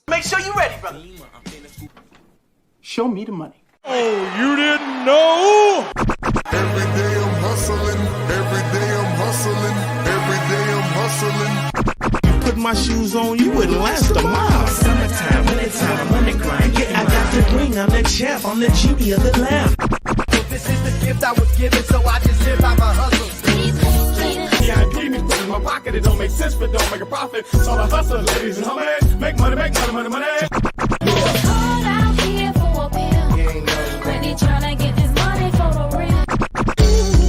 Make sure you're ready, brother. Show me the money. Oh, you didn't know? Every day I'm hustling. Every day I'm hustling. Every day I'm hustling. Put my shoes on, you wouldn't last a mile. Summertime, wintertime, I'm on the grind. Yeah, I got the ring, I'm the chef, I'm the genie of the lamp. This is the gift I was given, so I just live by my hustle. Yeah, I keep me put in my pocket. It don't make sense, but don't make a profit. So I hustle, ladies and homies. Make money, money, money. Call out here for a pill. When he tryna get this money for the real.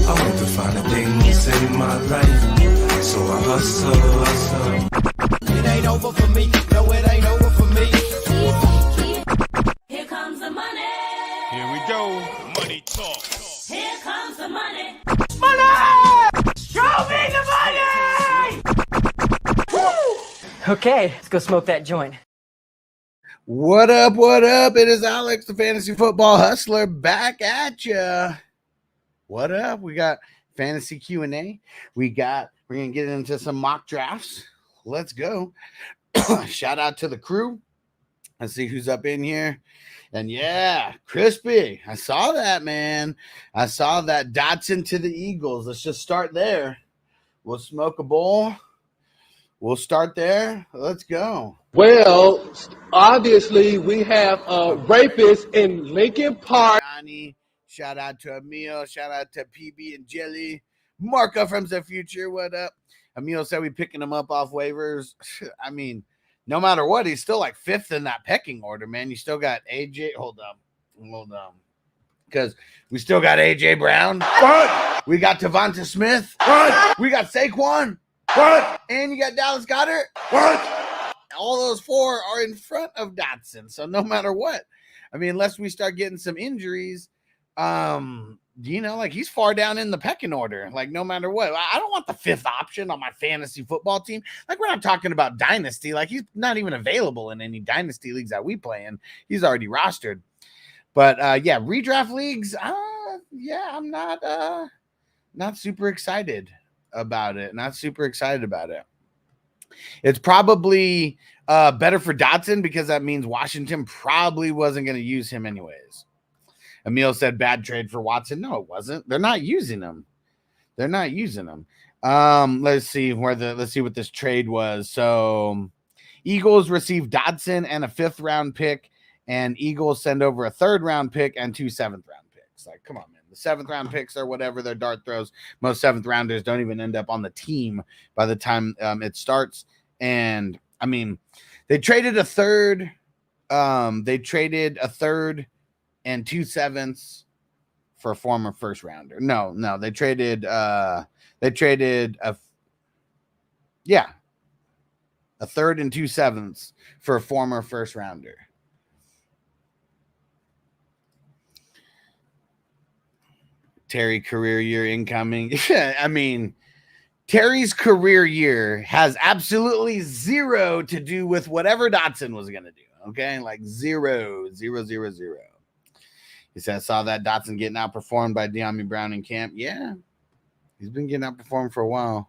I want to find a thing to save my life, so I hustle. It ain't over for me. No, it ain't over for me. Here comes the money. Here we go. Money talk. Here comes the money. Show me the money! Okay, let's go smoke that joint. What up? What up? It is Alex, the Fantasy Football Hustler, back at ya. What up? We got fantasy Q&A. We're gonna get into some mock drafts. Let's go. Shout out to the crew. Let's see who's up in here. And yeah, Crispy. I saw that, man. I saw that. Dotson to the Eagles. Let's just start there. We'll smoke a bowl. We'll start there. Let's go. Well, obviously, we have a rapist in Lincoln Park. Johnny, shout out to Emil. Shout out to PB and Jelly. Marco from the future. What up? Emil said we picking him up off waivers. I mean, no matter what, he's still like fifth in that pecking order, man. You still got AJ. Hold on. Because we still got AJ Brown. What? We got Devonta Smith. What? We got Saquon. What? And you got Dallas Goedert. What? All those four are in front of Dotson. So no matter what, I mean, unless we start getting some injuries, like he's far down in the pecking order. Like no matter what, I don't want the fifth option on my fantasy football team. Like we're not talking about dynasty. Like he's not even available in any dynasty leagues that we play in. He's already rostered. But redraft leagues. I'm not super excited about it. It's probably better for Dotson because that means Washington probably wasn't going to use him anyways. Emil said bad trade for Watson. No, it wasn't. They're not using him. Let's see what this trade was. So Eagles received Dotson and a 5th round pick, and Eagles send over a 3rd round pick and 2 7th round picks. Like, come on, man. The 7th round picks or whatever, they're dart throws. Most 7th rounders don't even end up on the team by the time it starts. And I mean, they traded a third. And 2 7ths for a former first rounder. No, they traded a 3rd and 2 7ths for a former first rounder. Terry career year incoming. I mean, Terry's career year has absolutely zero to do with whatever Dotson was going to do. Okay. Like 0. He said, I saw that Dotson getting outperformed by De'Ami Brown in camp. Yeah, he's been getting outperformed for a while.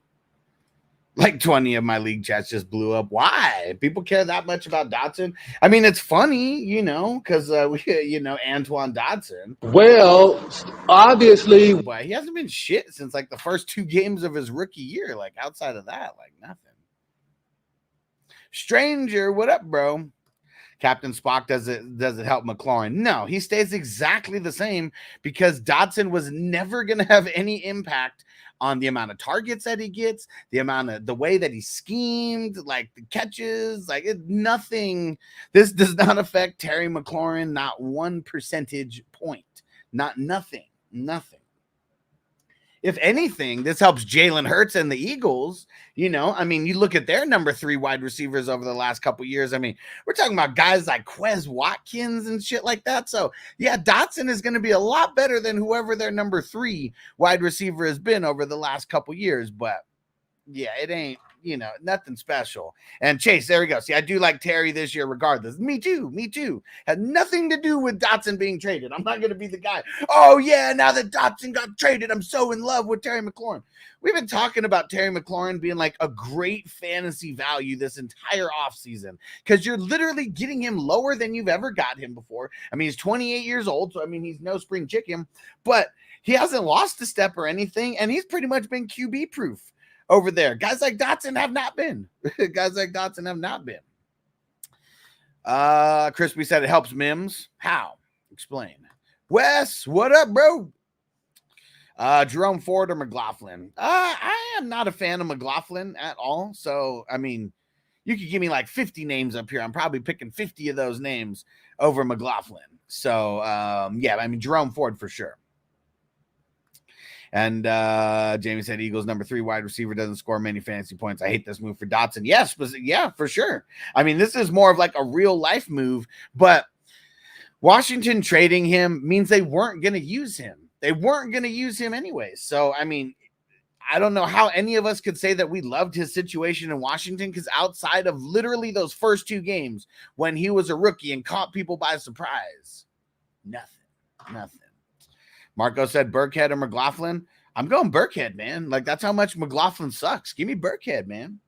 Like 20 of my league chats just blew up. Why? People care that much about Dotson? I mean, it's funny, because Antoine Dotson. Well, obviously. But he hasn't been shit since like the first 2 games of his rookie year. Like outside of that, like nothing. Stranger, what up, bro? Captain Spock, does it help McLaurin? No, he stays exactly the same because Dotson was never going to have any impact on the amount of targets that he gets, the way that he schemed, like the catches, nothing. This does not affect Terry McLaurin, not 1 percentage point, nothing. If anything, this helps Jalen Hurts and the Eagles. I mean, you look at their number 3 wide receivers over the last couple years. I mean, we're talking about guys like Quez Watkins and shit like that. So, yeah, Dotson is going to be a lot better than whoever their number 3 wide receiver has been over the last couple years. But, yeah, it ain't nothing special. And Chase, there we go. See, I do like Terry this year regardless. Me too. Had nothing to do with Dotson being traded. I'm not going to be the guy, oh yeah, now that Dotson got traded, I'm so in love with Terry McLaurin. We've been talking about Terry McLaurin being like a great fantasy value this entire offseason because you're literally getting him lower than you've ever got him before. I mean, he's 28 years old, so I mean, he's no spring chicken, but he hasn't lost a step or anything, and he's pretty much been QB proof over there. Guys like Dotson have not been. Crispy said it helps Mims. How? Explain. Wes, what up, bro? Jerome Ford or McLaughlin? I am not a fan of McLaughlin at all. So, I mean, you could give me like 50 names up here. I'm probably picking 50 of those names over McLaughlin. So, yeah, I mean, Jerome Ford for sure. And Jamie said Eagles number 3 wide receiver doesn't score many fantasy points. I hate this move for Dotson. Yes, but yeah, for sure. I mean, this is more of like a real life move, but Washington trading him means they weren't going to use him. They weren't going to use him anyways. So, I mean, I don't know how any of us could say that we loved his situation in Washington because outside of literally those first 2 games when he was a rookie and caught people by surprise, nothing. Marco said Burkhead or McLaughlin. I'm going Burkhead, man. Like, that's how much McLaughlin sucks. Give me Burkhead, man.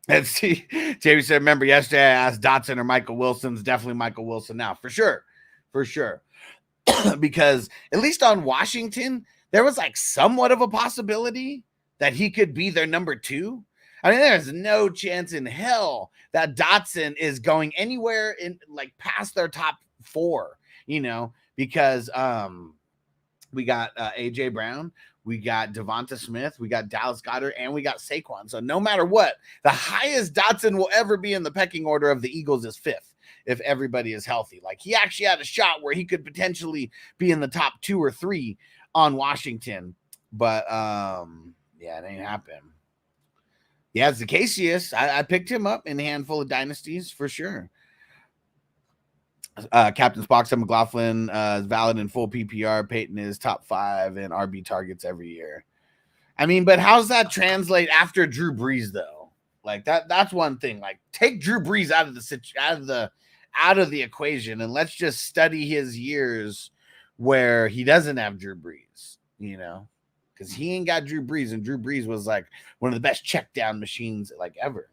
Let's see. Jamie said, remember yesterday I asked Dotson or Michael Wilson's definitely Michael Wilson now. For sure. Because at least on Washington, there was like somewhat of a possibility that he could be their number 2. I mean, there's no chance in hell that Dotson is going anywhere in like past their top 4, because we got AJ Brown, we got Devonta Smith, we got Dallas Goedert, and we got Saquon. So no matter what, the highest Dotson will ever be in the pecking order of the Eagles is 5th if everybody is healthy. Like, he actually had a shot where he could potentially be in the top 2 or 3 on Washington. But yeah, it ain't happened. Yeah, Zacchaeus. I picked him up in a handful of dynasties for sure. Captain Spock said McLaughlin is valid in full PPR. Peyton is top 5 in RB targets every year. I mean, but how's that translate after Drew Brees though? Like that's one thing. Like, take Drew Brees out of the equation and let's just study his years where he doesn't have Drew Brees, because he ain't got Drew Brees, and Drew Brees was like one of the best check down machines like ever.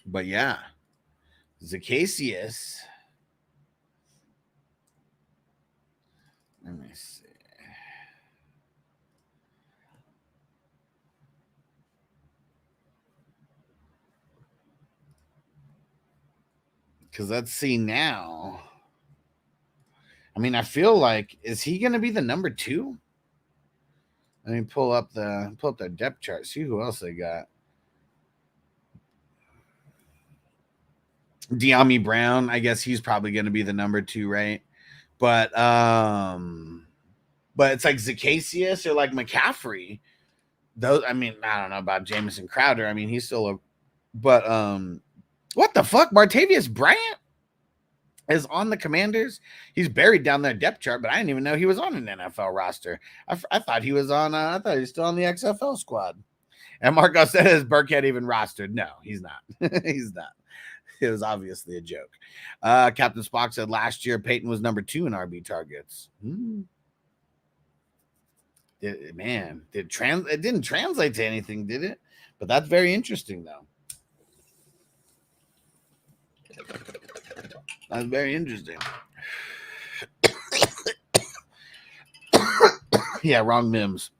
But yeah, Zacchaeus. Let me see. Because let's see now. I mean, I feel like, is he going to be the number 2? Let me pull up their depth chart. See who else they got. De'Ami Brown, I guess he's probably going to be the number 2, right? But it's like Zacchaeus or like McCaffrey. Those, I mean, I don't know about Jamison Crowder. I mean, he's still but what the fuck? Martavius Bryant is on the Commanders. He's buried down their depth chart, but I didn't even know he was on an NFL roster. I thought he was on. I thought he was still on the XFL squad. And Marco said, "Is Burkhead even rostered?" No, he's not. He's not. It was obviously a joke. Captain Spock said last year Peyton was number 2 in RB targets. It didn't translate to anything, did it? But that's very interesting, though. That's very interesting. Yeah, wrong Mims.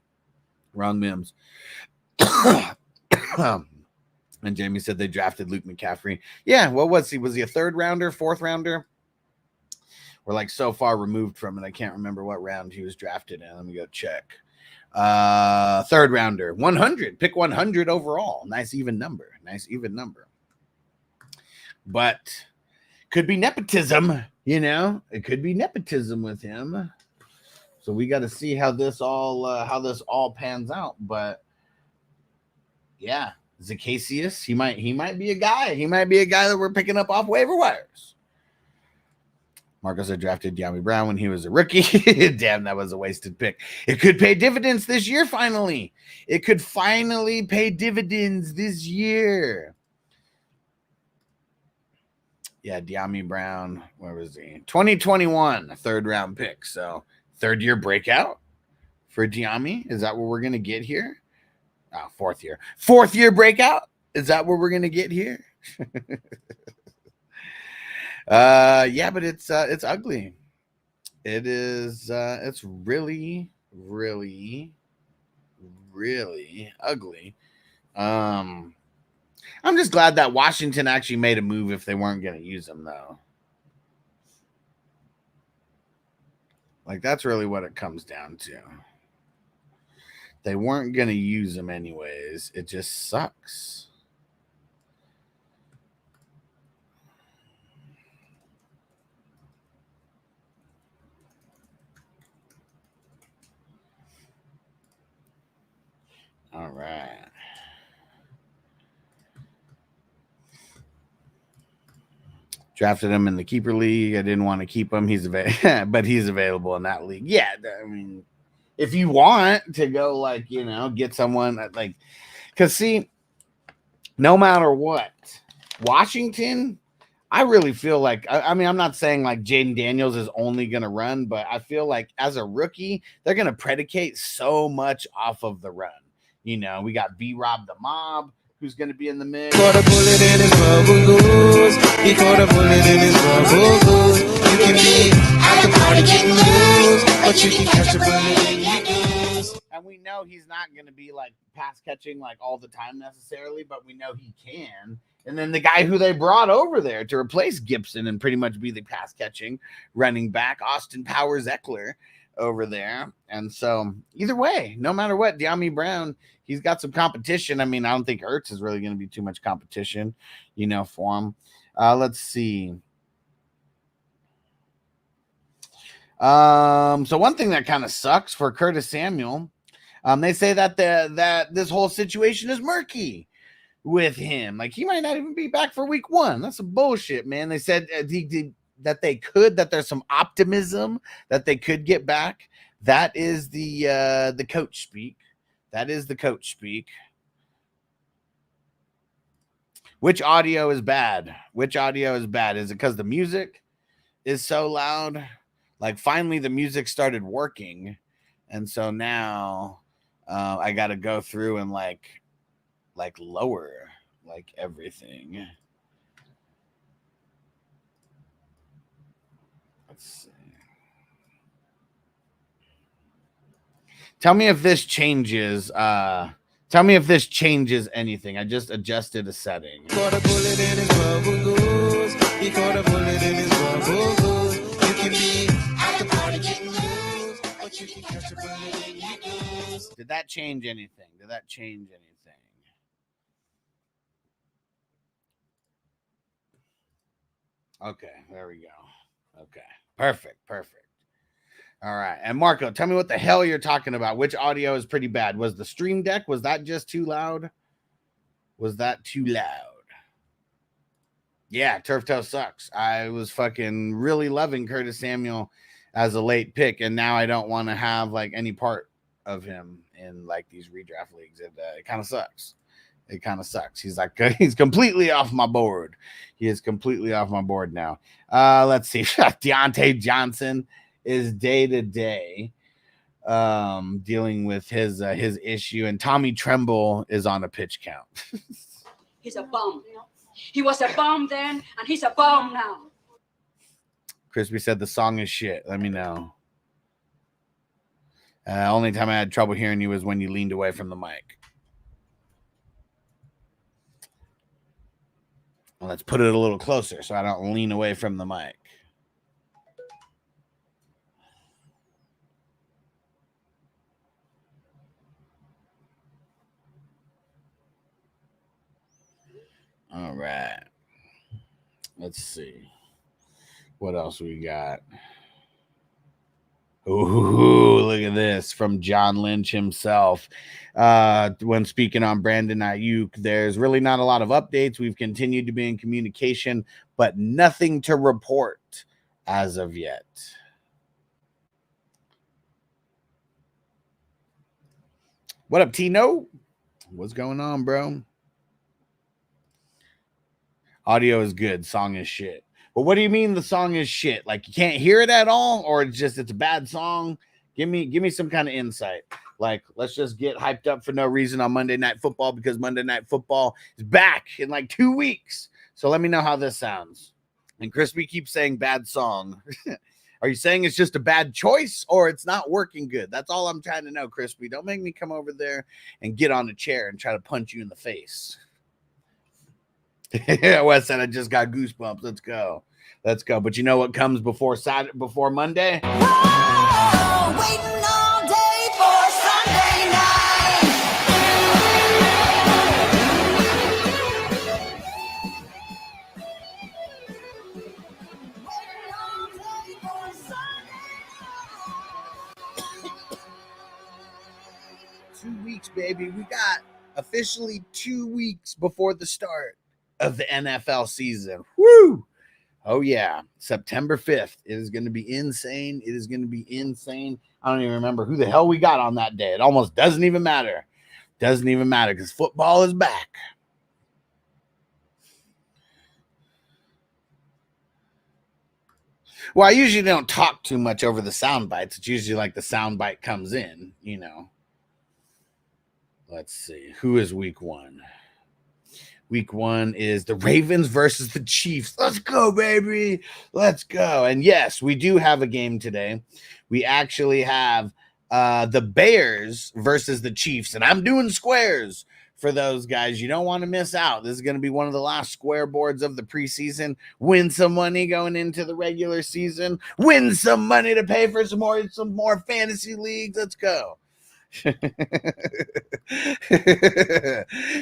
And Jamie said they drafted Luke McCaffrey. Yeah, what was he? Was he a 3rd rounder, 4th rounder? We're like so far removed from it. I can't remember what round he was drafted in. Let me go check. 3rd rounder, 100. Pick 100 overall. Nice even number. But could be nepotism, It could be nepotism with him. So we got to see how this all pans out. But yeah, Zacasius, he might be a guy. He might be a guy that we're picking up off waiver wires. Marcos had drafted De'Ami Brown when he was a rookie. Damn, that was a wasted pick. It could pay dividends this year, finally. It could finally pay dividends this year. Yeah, De'Ami Brown, where was he? 2021, a third-round pick. So, third-year breakout for De'Ami. Is that what we're going to get here? Oh, fourth year. Fourth-year breakout? Is that what we're going to get here? Yeah, but it's ugly. It is it's really, really, really ugly. I'm just glad that Washington actually made a move if they weren't going to use him, though. Like, that's really what it comes down to. They weren't going to use him anyways. It just sucks. All right. Drafted him in the keeper league. I didn't want to keep him. But he's available in that league. Yeah, I mean, if you want to go, like, you know, get someone like, because see, no matter what, Washington, I really feel like, I mean, I'm not saying like Jaden Daniels is only going to run, but I feel like as a rookie, they're going to predicate so much off of the run. You know, we got B-Rob the Mob, who's going to be in the mix. Caught a bullet in his bubble goose. He caught a bullet in his bubble goose. You can be at the party getting loose, but you can catch a bullet in your goose. And we know he's not going to be like pass catching like all the time necessarily, but we know he can. And then the guy who they brought over there to replace Gibson and pretty much be the pass catching running back, Austin Powers Eckler, over there. And so either way, no matter what, De'Ami Brown, he's got some competition. I mean, I don't think Ertz is really going to be too much competition, you know, for him. Let's see. So one thing that kind of sucks for Curtis Samuel, they say that that this whole situation is murky with him. Like, he might not even be back for week 1. That's some bullshit, man. They said that there's some optimism that they could get back. That is the coach speak. That is the coach speak. Which audio is bad? Which audio is bad? Is it because the music is so loud? Like, finally the music started working, and so now I got to go through and like lower like everything. Let's see. Tell me if this changes. Tell me if this changes anything. I just adjusted a setting. Caught a bullet in his bubble goose. He caught a bullet in his bubble goose. You can be at the party getting loose, but you can catch a bullet in your goose. Did that change anything? Did that change anything? Okay, there we go. Okay, perfect. All right, and Marco, tell me what the hell you're talking about. Which audio is pretty bad? Was the Stream Deck, was that just too loud? Was that too loud? Yeah, Turf Toe sucks. I was fucking really loving Curtis Samuel as a late pick, and now I don't want to have like any part of him in like these redraft leagues. It kind of sucks. It kind of sucks. He's like, he's completely off my board. He is completely off my board now. Let's see. Deontay Johnson is day to day dealing with his issue, and Tommy Tremble is on a pitch count. He's a bum. He was a bum then, and he's a bum now. Crispy said the song is shit. Let me know. Only time I had trouble hearing you was when you leaned away from the mic. Well, let's put it a little closer so I don't lean away from the mic. All right. Let's see. What else we got? Ooh, look at this from John Lynch himself. When speaking on Brandon Ayuk, there's really not a lot of updates. We've continued to be in communication, but nothing to report as of yet. What up, Tino? What's going on, bro? Audio is good. Song is shit. But what do you mean the song is shit? Like you can't hear it at all, or it's a bad song? Give me some kind of insight. Like, let's just get hyped up for no reason on Monday Night Football because Monday Night Football is back in like 2 weeks. So let me know how this sounds. And Crispy keeps saying bad song. Are you saying it's just a bad choice or it's not working good? That's all I'm trying to know, Crispy. Don't make me come over there and get on a chair and try to punch you in the face. Wes said I just got goosebumps. Let's go. Let's go. But you know what comes before Monday? Oh, waiting all day for Sunday night. Waiting all day for Sunday night. 2 weeks, baby. We got officially 2 weeks before the start of the NFL season. Woo! Oh, yeah. September 5th. It is going to be insane. It is going to be insane. I don't even remember who the hell we got on that day. It almost doesn't even matter. Doesn't even matter because football is back. Well, I usually don't talk too much over the sound bites. It's usually like the sound bite comes in, you know. Let's see. Who is week 1? Week 1 is the Ravens versus the Chiefs. Let's go, baby. Let's go. And yes, we do have a game today. We actually have the Bears versus the Chiefs. And I'm doing squares for those guys. You don't want to miss out. This is going to be one of the last square boards of the preseason. Win some money going into the regular season. Win some money to pay for some more fantasy leagues. Let's go.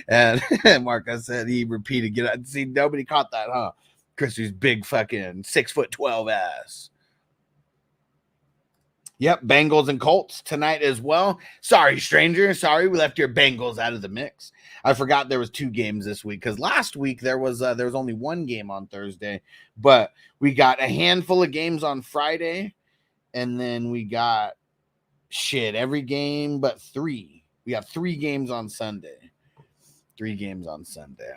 And Marco said he repeated, get out. See, nobody caught that, huh? Christy's big fucking 6'12" ass. Yep, Bengals and Colts tonight as well. Sorry, stranger. Sorry, we left your Bengals out of the mix. I forgot there was 2 games this week because last week there was only 1 game on Thursday, but we got a handful of games on Friday, and then we got every game but 3. We have 3 games on Sunday. 3 games on Sunday.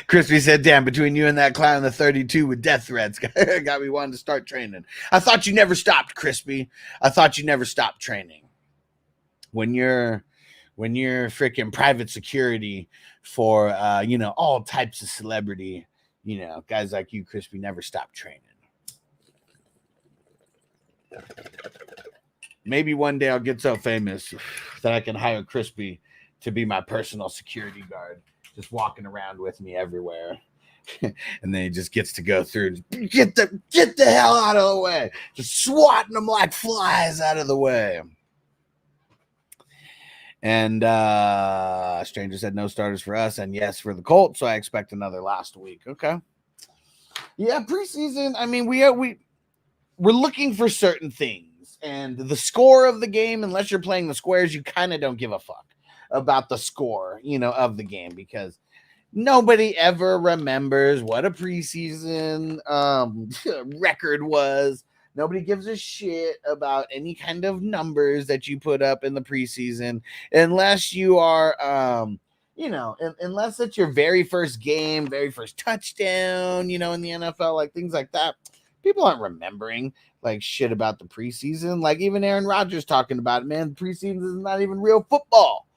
Crispy said, damn, between you and that clown in the 32 with death threats got me wanting to start training. I thought you never stopped, Crispy. I thought you never stopped training. When you're freaking private security for all types of celebrity, guys like you, Crispy, never stop training. Maybe one day I'll get so famous that I can hire Crispy to be my personal security guard, just walking around with me everywhere. And then he just gets to go through, get the hell out of the way, just swatting them like flies out of the way. And Stranger said no starters for us, and yes for the Colts, so I expect another last week. Okay. Yeah, preseason, I mean, we're looking for certain things, and the score of the game, unless you're playing the squares, you kind of don't give a fuck about the score, of the game, because nobody ever remembers what a preseason record was. Nobody gives a shit about any kind of numbers that you put up in the preseason, unless you are, unless it's your very first game, very first touchdown, in the NFL, like things like that. People aren't remembering like shit about the preseason. Like even Aaron Rodgers talking about it, man. The preseason is not even real football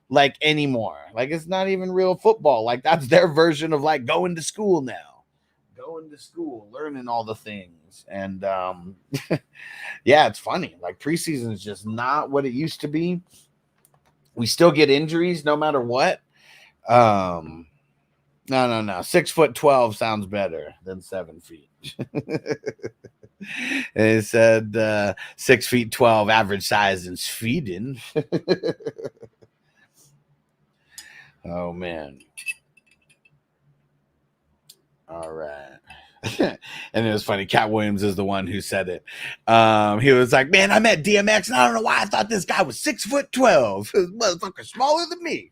like anymore. Like it's not even real football. Like that's their version of like going to school now. Going to school, learning all the things. And yeah, it's funny. Like preseason is just not what it used to be. We still get injuries no matter what. No. 6'12" sounds better than 7 feet. It said 6'12" average size in Sweden. Oh man. All right. And it was funny. Cat Williams is the one who said it. He was like, man, I met DMX and I don't know why I thought this guy was 6'12". This motherfucker smaller than me.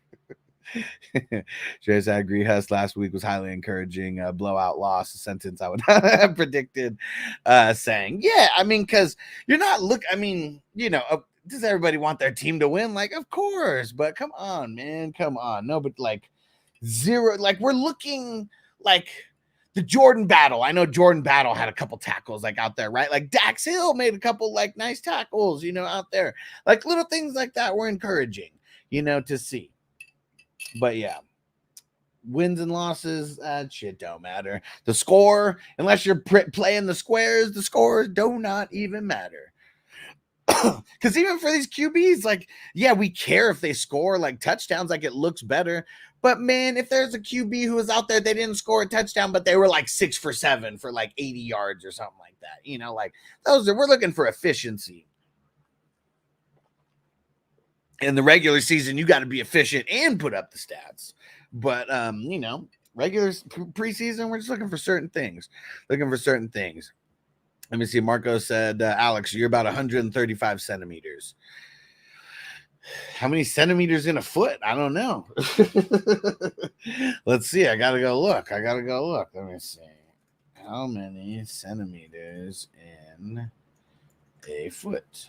Jace, I agree. Huss last week was highly encouraging. Blowout loss, a sentence I would have predicted. Saying, yeah, I mean, because you're not does everybody want their team to win? Like, of course, but come on, man, come on. No, but like zero, like we're looking like the Jordan Battle. I know Jordan Battle had a couple tackles like out there, right? Like Dax Hill made a couple like nice tackles, out there. Like little things like that were encouraging, to see. But yeah, wins and losses, that shit don't matter. The score, unless you're playing the squares, the scores do not even matter. Because even for these QBs, like, yeah, we care if they score like touchdowns, like it looks better. But man, if there's a QB who was out there, they didn't score a touchdown, but they were like 6 for 7 for like 80 yards or something like that. Like we're looking for efficiency. In the regular season, you got to be efficient and put up the stats. But regular preseason, we're just looking for certain things. Let me see. Marco said, Alex, you're about 135 centimeters. How many centimeters in a foot? I don't know. Let's see. I got to go look. Let me see. How many centimeters in a foot?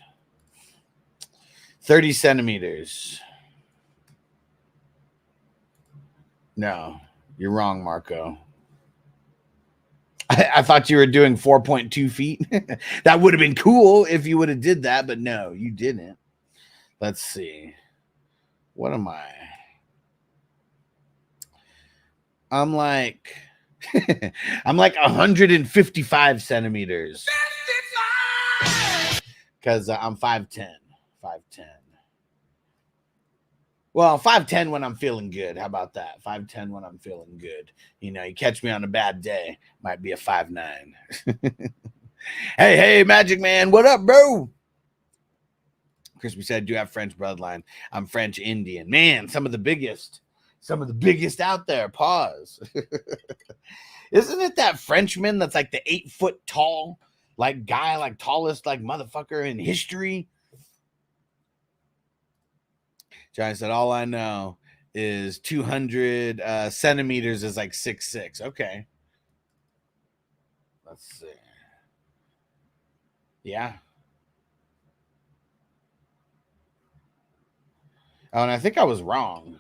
30 centimeters. No, you're wrong, Marco. I thought you were doing 4.2 feet. That would have been cool if you would have did that, but no, you didn't. Let's see. What am I? I'm like 155 centimeters. Because I'm 5'10". 5'10". Well, 5'10" when I'm feeling good. How about that? 5'10" when I'm feeling good. You catch me on a bad day, might be a 5'9". Hey, Magic Man, what up, bro? Crispy said, do you have French bloodline? I'm French Indian. Man, some of the biggest out there. Pause. Isn't it that Frenchman that's like the 8 foot tall, like guy, like tallest, like motherfucker in history? Johnny said, all I know is 200 centimeters is like 6'6". Okay. Let's see. Yeah. Oh, and I think I was wrong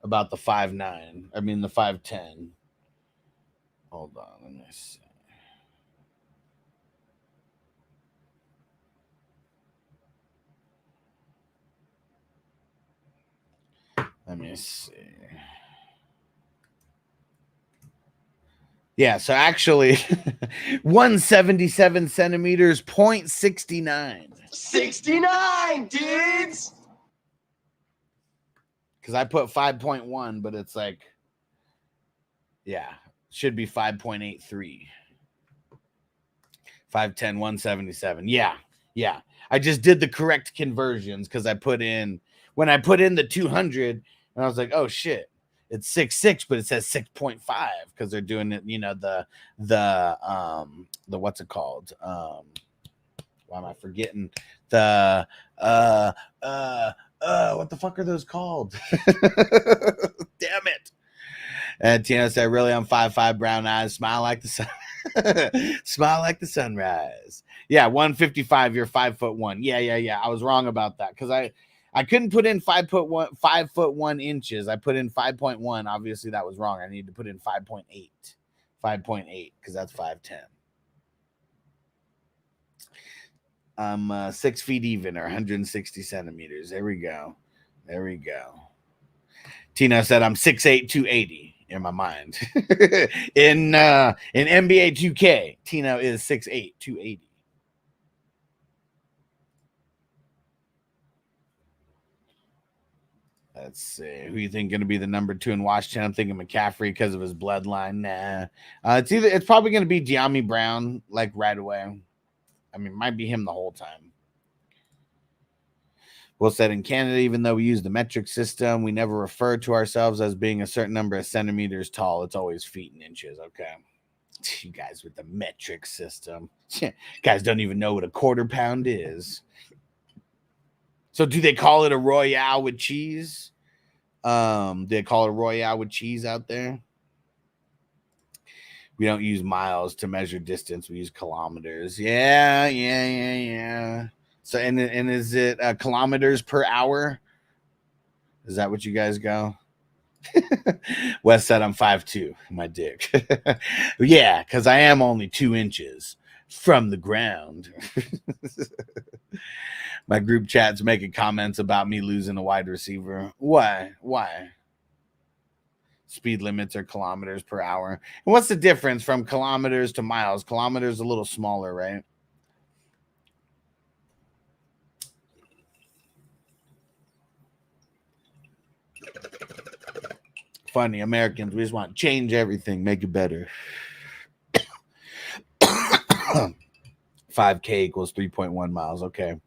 about the 5'9". I mean, the 5'10". Hold on. Let me see. Yeah, so actually 177 centimeters, 0.69. 69, dudes! Because I put 5.1, but it's like, yeah, should be 5.83. 5'10", 177. Yeah. I just did the correct conversions because when I put in the 200, and I was like, oh shit, it's 6'6", but it says 6.5 because they're doing it, the what's it called? Why am I forgetting the what the fuck are those called? Damn it. And Tina said, really, I'm 5'5", brown eyes, smile like the sun. Smile like the sunrise. Yeah, 155, you're 5'1". Yeah. I was wrong about that because I couldn't put in 5'1" inches. I put in 5.1. Obviously, that was wrong. I needed to put in 5.8. 5.8 because that's 5'10". I'm 6 feet even, or 160 centimeters. There we go. Tina said I'm 6'8", 280 in my mind. in NBA 2K, Tina is 6'8", 280. Let's see. Who you think going to be the number 2 in Washington? I'm thinking McCaffrey because of his bloodline. Nah. It's probably going to be De'Ami Brown, like right away. I mean, might be him the whole time. Will said in Canada, even though we use the metric system, we never refer to ourselves as being a certain number of centimeters tall. It's always feet and inches. Okay. You guys with the metric system. Guys don't even know what a quarter pound is. So do they call it a Royale with cheese? Do they call it a Royale with cheese out there? We don't use miles to measure distance. We use kilometers. Yeah. So, and is it kilometers per hour? Is that what you guys go? Wes said I'm 5'2", my dick. Yeah, because I am only 2 inches from the ground. My group chat's making comments about me losing a wide receiver. Why? Speed limits are kilometers per hour. And what's the difference from kilometers to miles? Kilometers a little smaller, right? Funny, Americans, we just want to change everything, make it better. 5K equals 3.1 miles. Okay.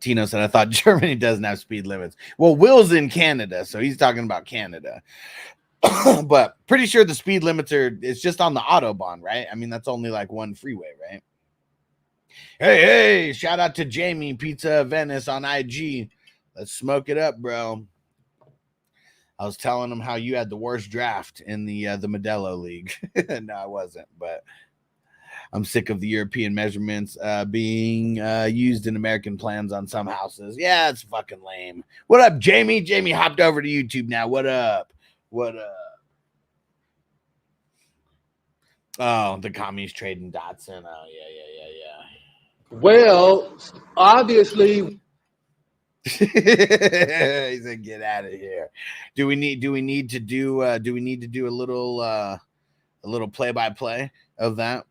Tino said, I thought Germany doesn't have speed limits. Well, Will's in Canada, so he's talking about Canada. But pretty sure the speed limits it's just on the Autobahn, right? I mean, that's only like one freeway, right? Hey, shout out to Jamie Pizza Venice on IG. Let's smoke it up, bro. I was telling him how you had the worst draft in the Modelo League. No, I wasn't, but I'm sick of the European measurements being used in American plans on some houses. Yeah, it's fucking lame. What up, Jamie? Jamie hopped over to YouTube now. What up? Oh, the commies trading Datsun. Oh, yeah. Well, obviously. He said, "Get out of here." Do we need to do a little play-by-play of that?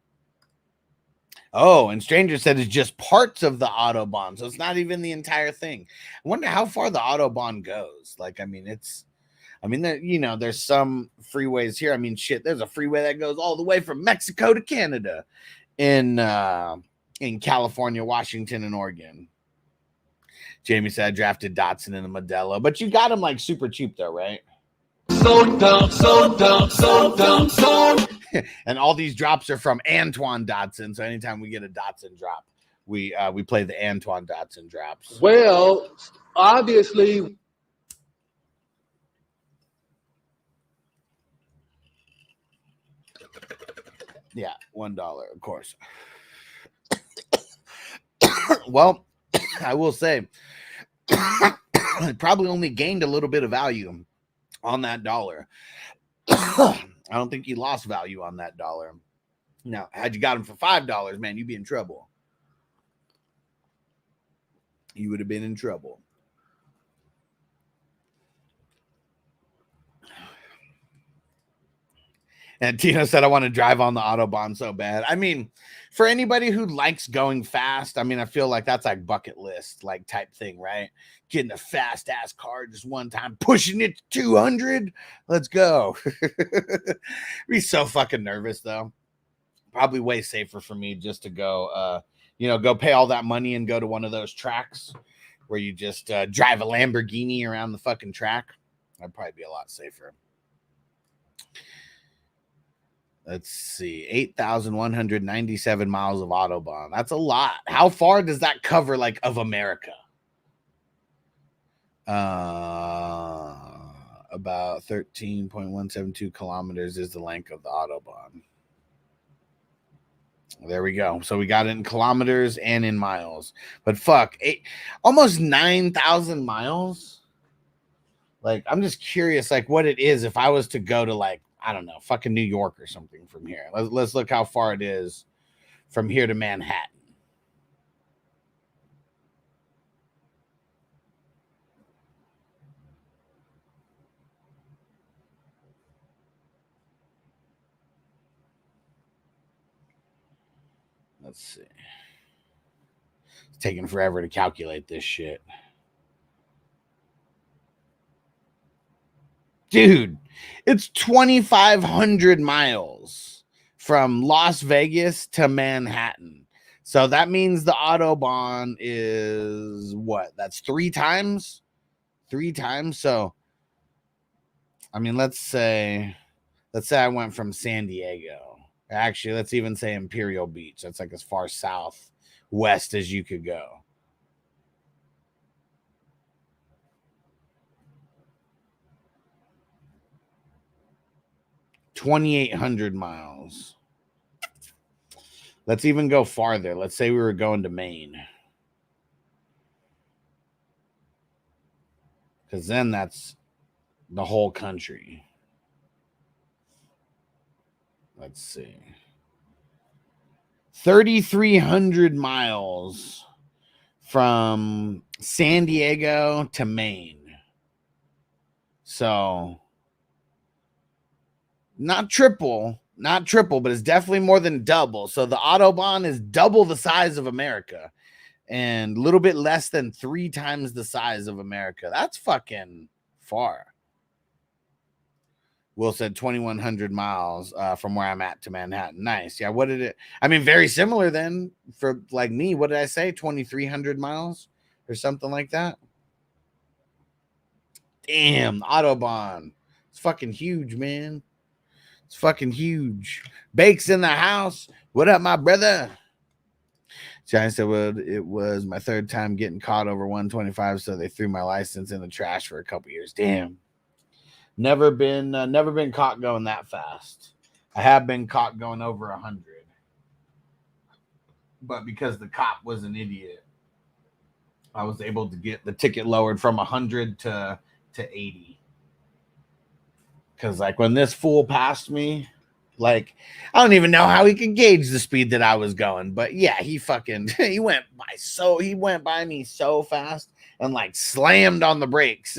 Oh, and Stranger said it's just parts of the Autobahn, so it's not even the entire thing. I wonder how far the Autobahn goes. Like, I mean, there's some freeways here. I mean, shit, there's a freeway that goes all the way from Mexico to Canada in California, Washington, and Oregon. Jamie said I drafted Datsun in the Modelo, but you got him like super cheap though, right? So dumb. And all these drops are from Antoine Dotson. So anytime we get a Dotson drop, we play the Antoine Dotson drops. Well, obviously. Yeah, $1, of course. Well, I will say it probably only gained a little bit of value on that dollar. I don't think he lost value on that dollar. Now, had you got him for $5, man, you'd be in trouble. You would have been in trouble. And Tina said, I want to drive on the Autobahn so bad. I mean, for anybody who likes going fast, I mean, I feel like that's like bucket list, like type thing, right? Getting a fast ass car just one time, pushing it to 200. Let's go. Be so fucking nervous though. Probably way safer for me just to go, go pay all that money and go to one of those tracks where you just drive a Lamborghini around the fucking track. That'd probably be a lot safer. Let's see, 8,197 miles of Autobahn. That's a lot. How far does that cover, like, of America? About 13.172 kilometers is the length of the Autobahn. There we go. So we got it in kilometers and in miles. But fuck, almost 9,000 miles. Like, I'm just curious, like, what it is if I was to go to, like, I don't know, fucking New York or something from here. Let's look how far it is from here to Manhattan. Let's see. It's taking forever to calculate this shit. Dude, it's 2,500 miles from Las Vegas to Manhattan. So that means the Autobahn is what? That's 3 times? 3 times. So I mean, let's say I went from San Diego. Actually, let's even say Imperial Beach. That's like as far southwest as you could go. $2,800 miles. Let's even go farther. Let's say we were going to Maine. Because then that's the whole country. Let's see. 3,300 miles from San Diego to Maine. So, not triple, but it's definitely more than double. So the Autobahn is double the size of America and a little bit less than 3 times the size of America. That's fucking far. Will said 2,100 miles from where I'm at to Manhattan. Nice. Yeah, what did it? I mean, very similar then for like me. What did I say? 2,300 miles or something like that? Damn, Autobahn. It's fucking huge, man. It's fucking huge. Bake's in the house. What up, my brother? Johnny said, well, it was my 3rd time getting caught over 125, so they threw my license in the trash for a couple years. Damn. Never been caught going that fast. I have been caught going over 100. But because the cop was an idiot, I was able to get the ticket lowered from 100 to 80. Because, like, when this fool passed me, like, I don't even know how he could gauge the speed that I was going. But, yeah, he went by me so fast and, like, slammed on the brakes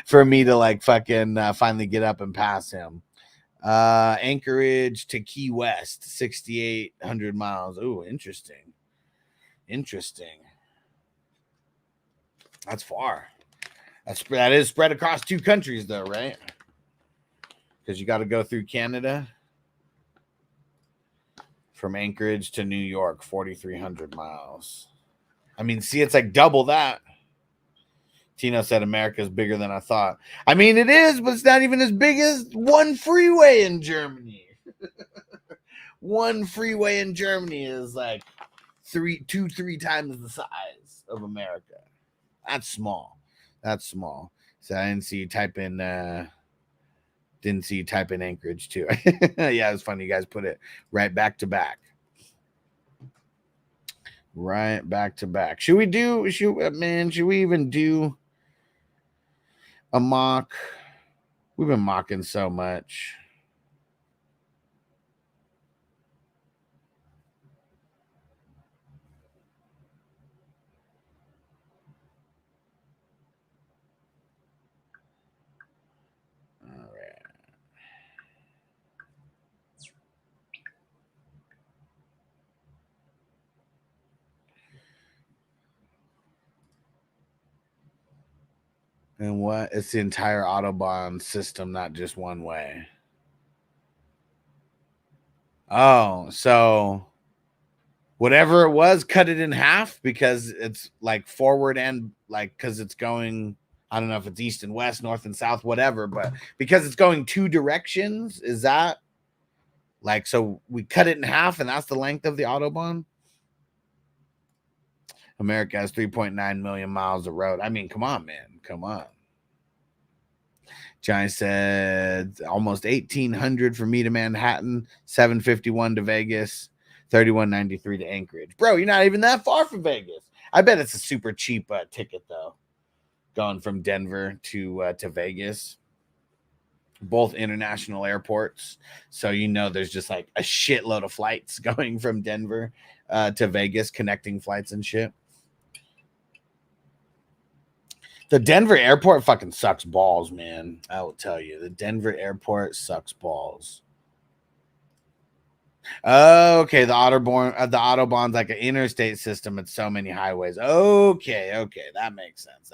for me to, like, fucking finally get up and pass him. Anchorage to Key West, 6,800 miles. Ooh, interesting. That's far. That is spread across 2 countries, though, right? Because you got to go through Canada. From Anchorage to New York, 4,300 miles. I mean, see, it's like double that. Tino said America is bigger than I thought. I mean, it is, but it's not even as big as one freeway in Germany. One freeway in Germany is like 3 times the size of America. That's small. So I didn't see you type in Anchorage too. Yeah, it was funny. You guys put it right back to back. Should we even do a mock? We've been mocking so much. And what? It's the entire Autobahn system, not just one way. Oh, so whatever it was, cut it in half because it's like forward and like because it's going, I don't know if it's east and west, north and south, whatever, but because it's going 2 directions, is that like, so we cut it in half and that's the length of the Autobahn? America has 3.9 million miles of road. I mean, come on, man. Come on. Johnny said almost 1,800 for me to Manhattan, 751 to Vegas, 31.93 to Anchorage. Bro, you're not even that far from Vegas. I bet it's a super cheap ticket, though, going from Denver to Vegas. Both international airports. So, there's just like a shitload of flights going from Denver to Vegas, connecting flights and shit. The Denver airport fucking sucks balls, man. I will tell you. The Denver airport sucks balls. Okay, the Autobahn's like an interstate system. It's so many highways. Okay. That makes sense.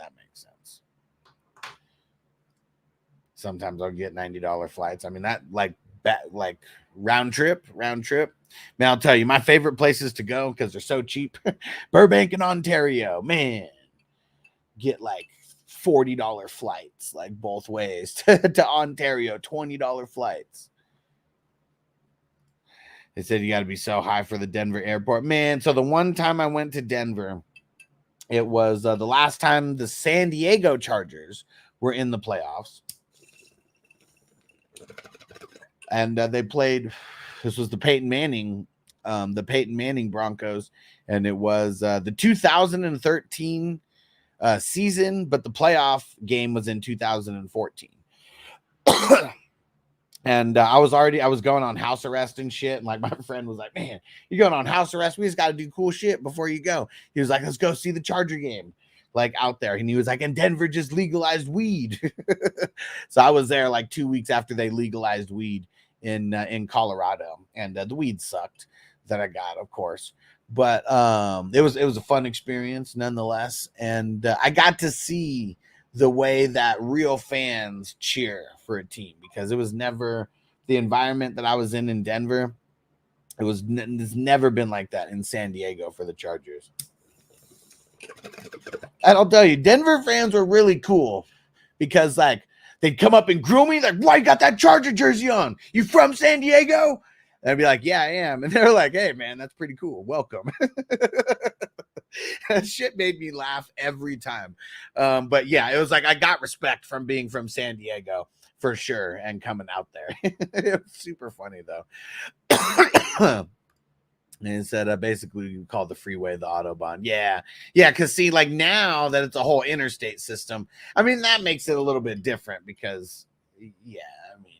Sometimes I'll get $90 flights. I mean, that like round trip. Man, I'll tell you, my favorite places to go because they're so cheap. Burbank and Ontario, man. Get like $40 flights, like both ways to Ontario, $20 flights. They said you got to be so high for the Denver airport. Man, so the one time I went to Denver, it was the last time the San Diego Chargers were in the playoffs. And they played, this was the Peyton Manning Broncos, and it was the 2013 season, but the playoff game was in 2014. And I was going on house arrest and shit. And like my friend was like, man, you're going on house arrest. We just got to do cool shit before you go. He was like, let's go see the Charger game, like out there. And he was like, and Denver just legalized weed. So I was there like 2 weeks after they legalized weed in Colorado. And the weed sucked that I got, of course. But it was a fun experience nonetheless. And I got to see the way that real fans cheer for a team, because it was never the environment that I was in Denver. It's never been like that in San Diego for the Chargers. And I'll tell you, Denver fans were really cool, because like they'd come up and grill me like, why you got that Charger jersey on? You from San Diego? And I'd be like, yeah, I am. And they're like, hey man, that's pretty cool. Welcome. That shit made me laugh every time. But yeah, it was like I got respect from being from San Diego for sure and coming out there. It was super funny though. And it said basically you call the freeway the Autobahn. Yeah, because see, like now that it's a whole interstate system, I mean that makes it a little bit different, because yeah, I mean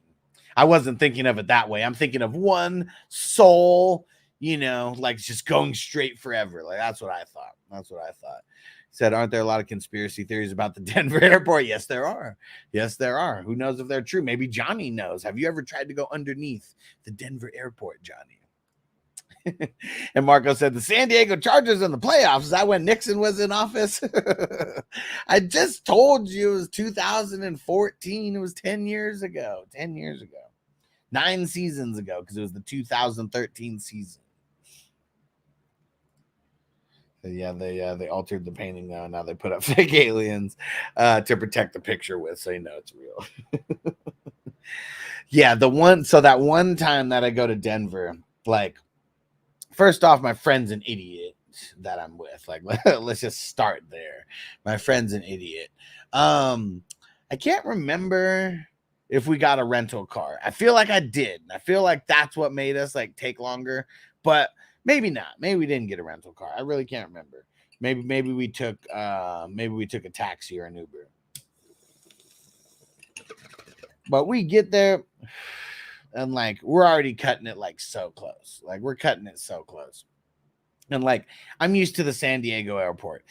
I wasn't thinking of it that way. I'm thinking of one sole, you know, like just going straight forever. Like that's what I thought. Said, aren't there a lot of conspiracy theories about the Denver airport? Yes, there are. Who knows if they're true? Maybe Johnny knows. Have you ever tried to go underneath the Denver airport, Johnny? And Marco said, the San Diego Chargers in the playoffs. Is that when Nixon was in office? I just told you it was 2014. It was 10 years ago. 9 seasons ago, because it was the 2013 season. Yeah, they altered the painting now. Now they put up fake aliens to protect the picture with, so you know it's real. Yeah, that one time that I go to Denver, like, first off, my friend's an idiot that I'm with. Like, let's just start there. My friend's an idiot. I can't remember if we got a rental car. I feel like I did. I feel like that's what made us like take longer, but maybe not. Maybe we didn't get a rental car. I really can't remember. Maybe we took a taxi or an Uber. But we get there and like we're already cutting it like so close. Like we're cutting it so close. And like I'm used to the San Diego airport.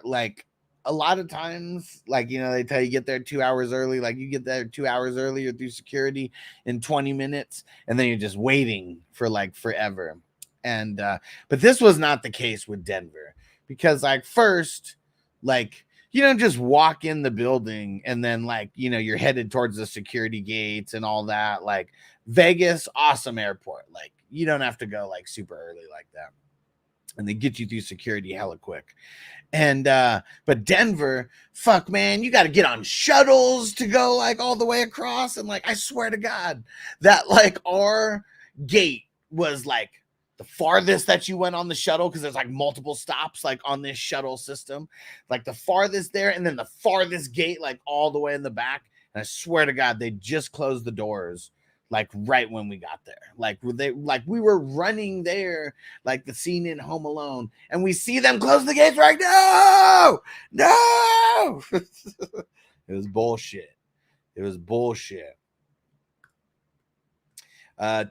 Like a lot of times, like, you know, they tell you get there 2 hours early. Like you get there 2 hours early or through security in 20 minutes. And then you're just waiting for like forever. And, but this was not the case with Denver, because like first, like, you don't just walk in the building and then like, you know, you're headed towards the security gates and all that. Like Vegas, awesome airport. Like you don't have to go like super early like that. And they get you through security hella quick. And but Denver, fuck man, you got to get on shuttles to go like all the way across. And like I swear to God that like our gate was like the farthest that you went on the shuttle, because there's like multiple stops like on this shuttle system, like the farthest there, and then the farthest gate like all the way in the back. And I swear to God, they just closed the doors like right when we got there. Like we were running there, like the scene in Home Alone, and we see them close the gates right now. No. It was bullshit.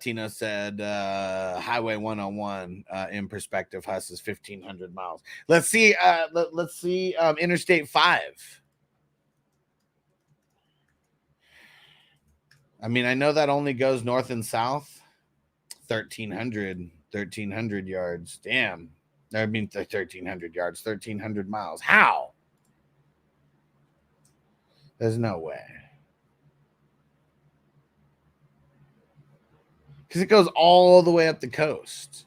Tino said Highway 101 in perspective, Huss is 1,500 miles. Let's see Interstate 5. I mean, I know that only goes north and south. 1,300 yards. Damn. I mean, 1,300 yards, 1,300 miles. How? There's no way. Because it goes all the way up the coast.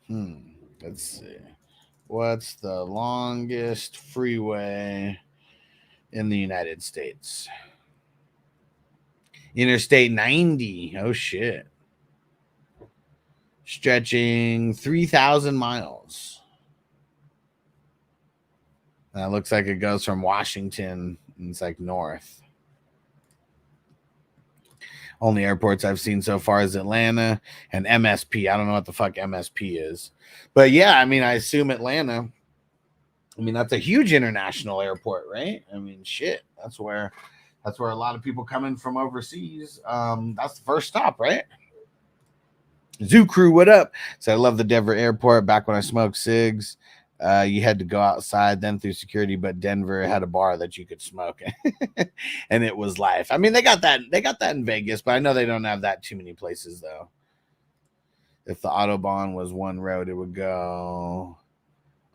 Let's see. What's the longest freeway in the United States? Interstate 90. Oh, shit. Stretching 3,000 miles. That looks like it goes from Washington. And it's like north. Only airports I've seen so far is Atlanta and MSP. I don't know what the fuck MSP is. But yeah, I mean, I assume Atlanta. I mean, that's a huge international airport, right? I mean, shit. That's where a lot of people come in from overseas. That's the first stop, right? Zoo Crew, what up? So I love the Denver airport. Back when I smoked cigs, you had to go outside, then through security, but Denver had a bar that you could smoke, and it was life. I mean, they got that in Vegas, but I know they don't have that too many places though. If the Autobahn was one road, it would go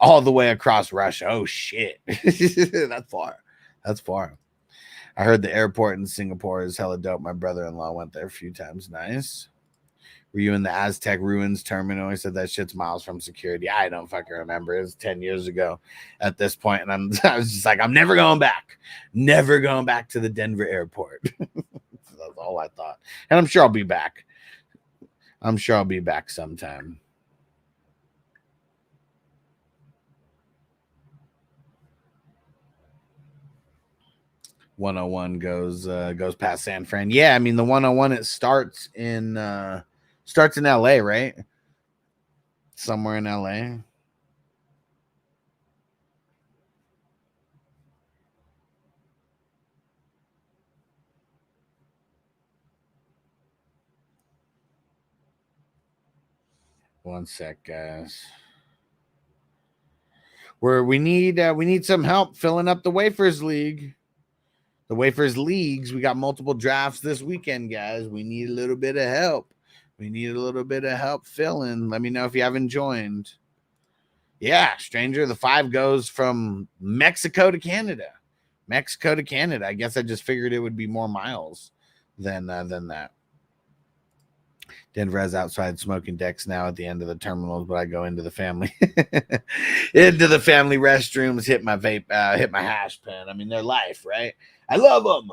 all the way across Russia. Oh shit, that's far. That's far. I heard the airport in Singapore is hella dope. My brother-in-law went there a few times. Nice. Were you in the Aztec Ruins terminal? He said that shit's miles from security. I don't fucking remember. It was 10 years ago at this point, and I was just like, I'm never going back. Never going back to the Denver airport. That's all I thought. And I'm sure I'll be back. I'm sure I'll be back sometime. "101 goes past San Fran." Yeah, I mean the 101, it starts in LA, right? Somewhere in LA. One sec, guys. We need some help filling up the Wafers League. The Wafers Leagues, we got multiple drafts this weekend, guys. We need a little bit of help. We need a little bit of help filling. Let me know if you haven't joined. Yeah, Stranger, the 5 goes from Mexico to Canada. Mexico to Canada. I guess I just figured it would be more miles than that. Denver has outside smoking decks now at the end of the terminals, but I go into the family restrooms, hit my vape, hit my hash pen. I mean, they're life, right? I love them.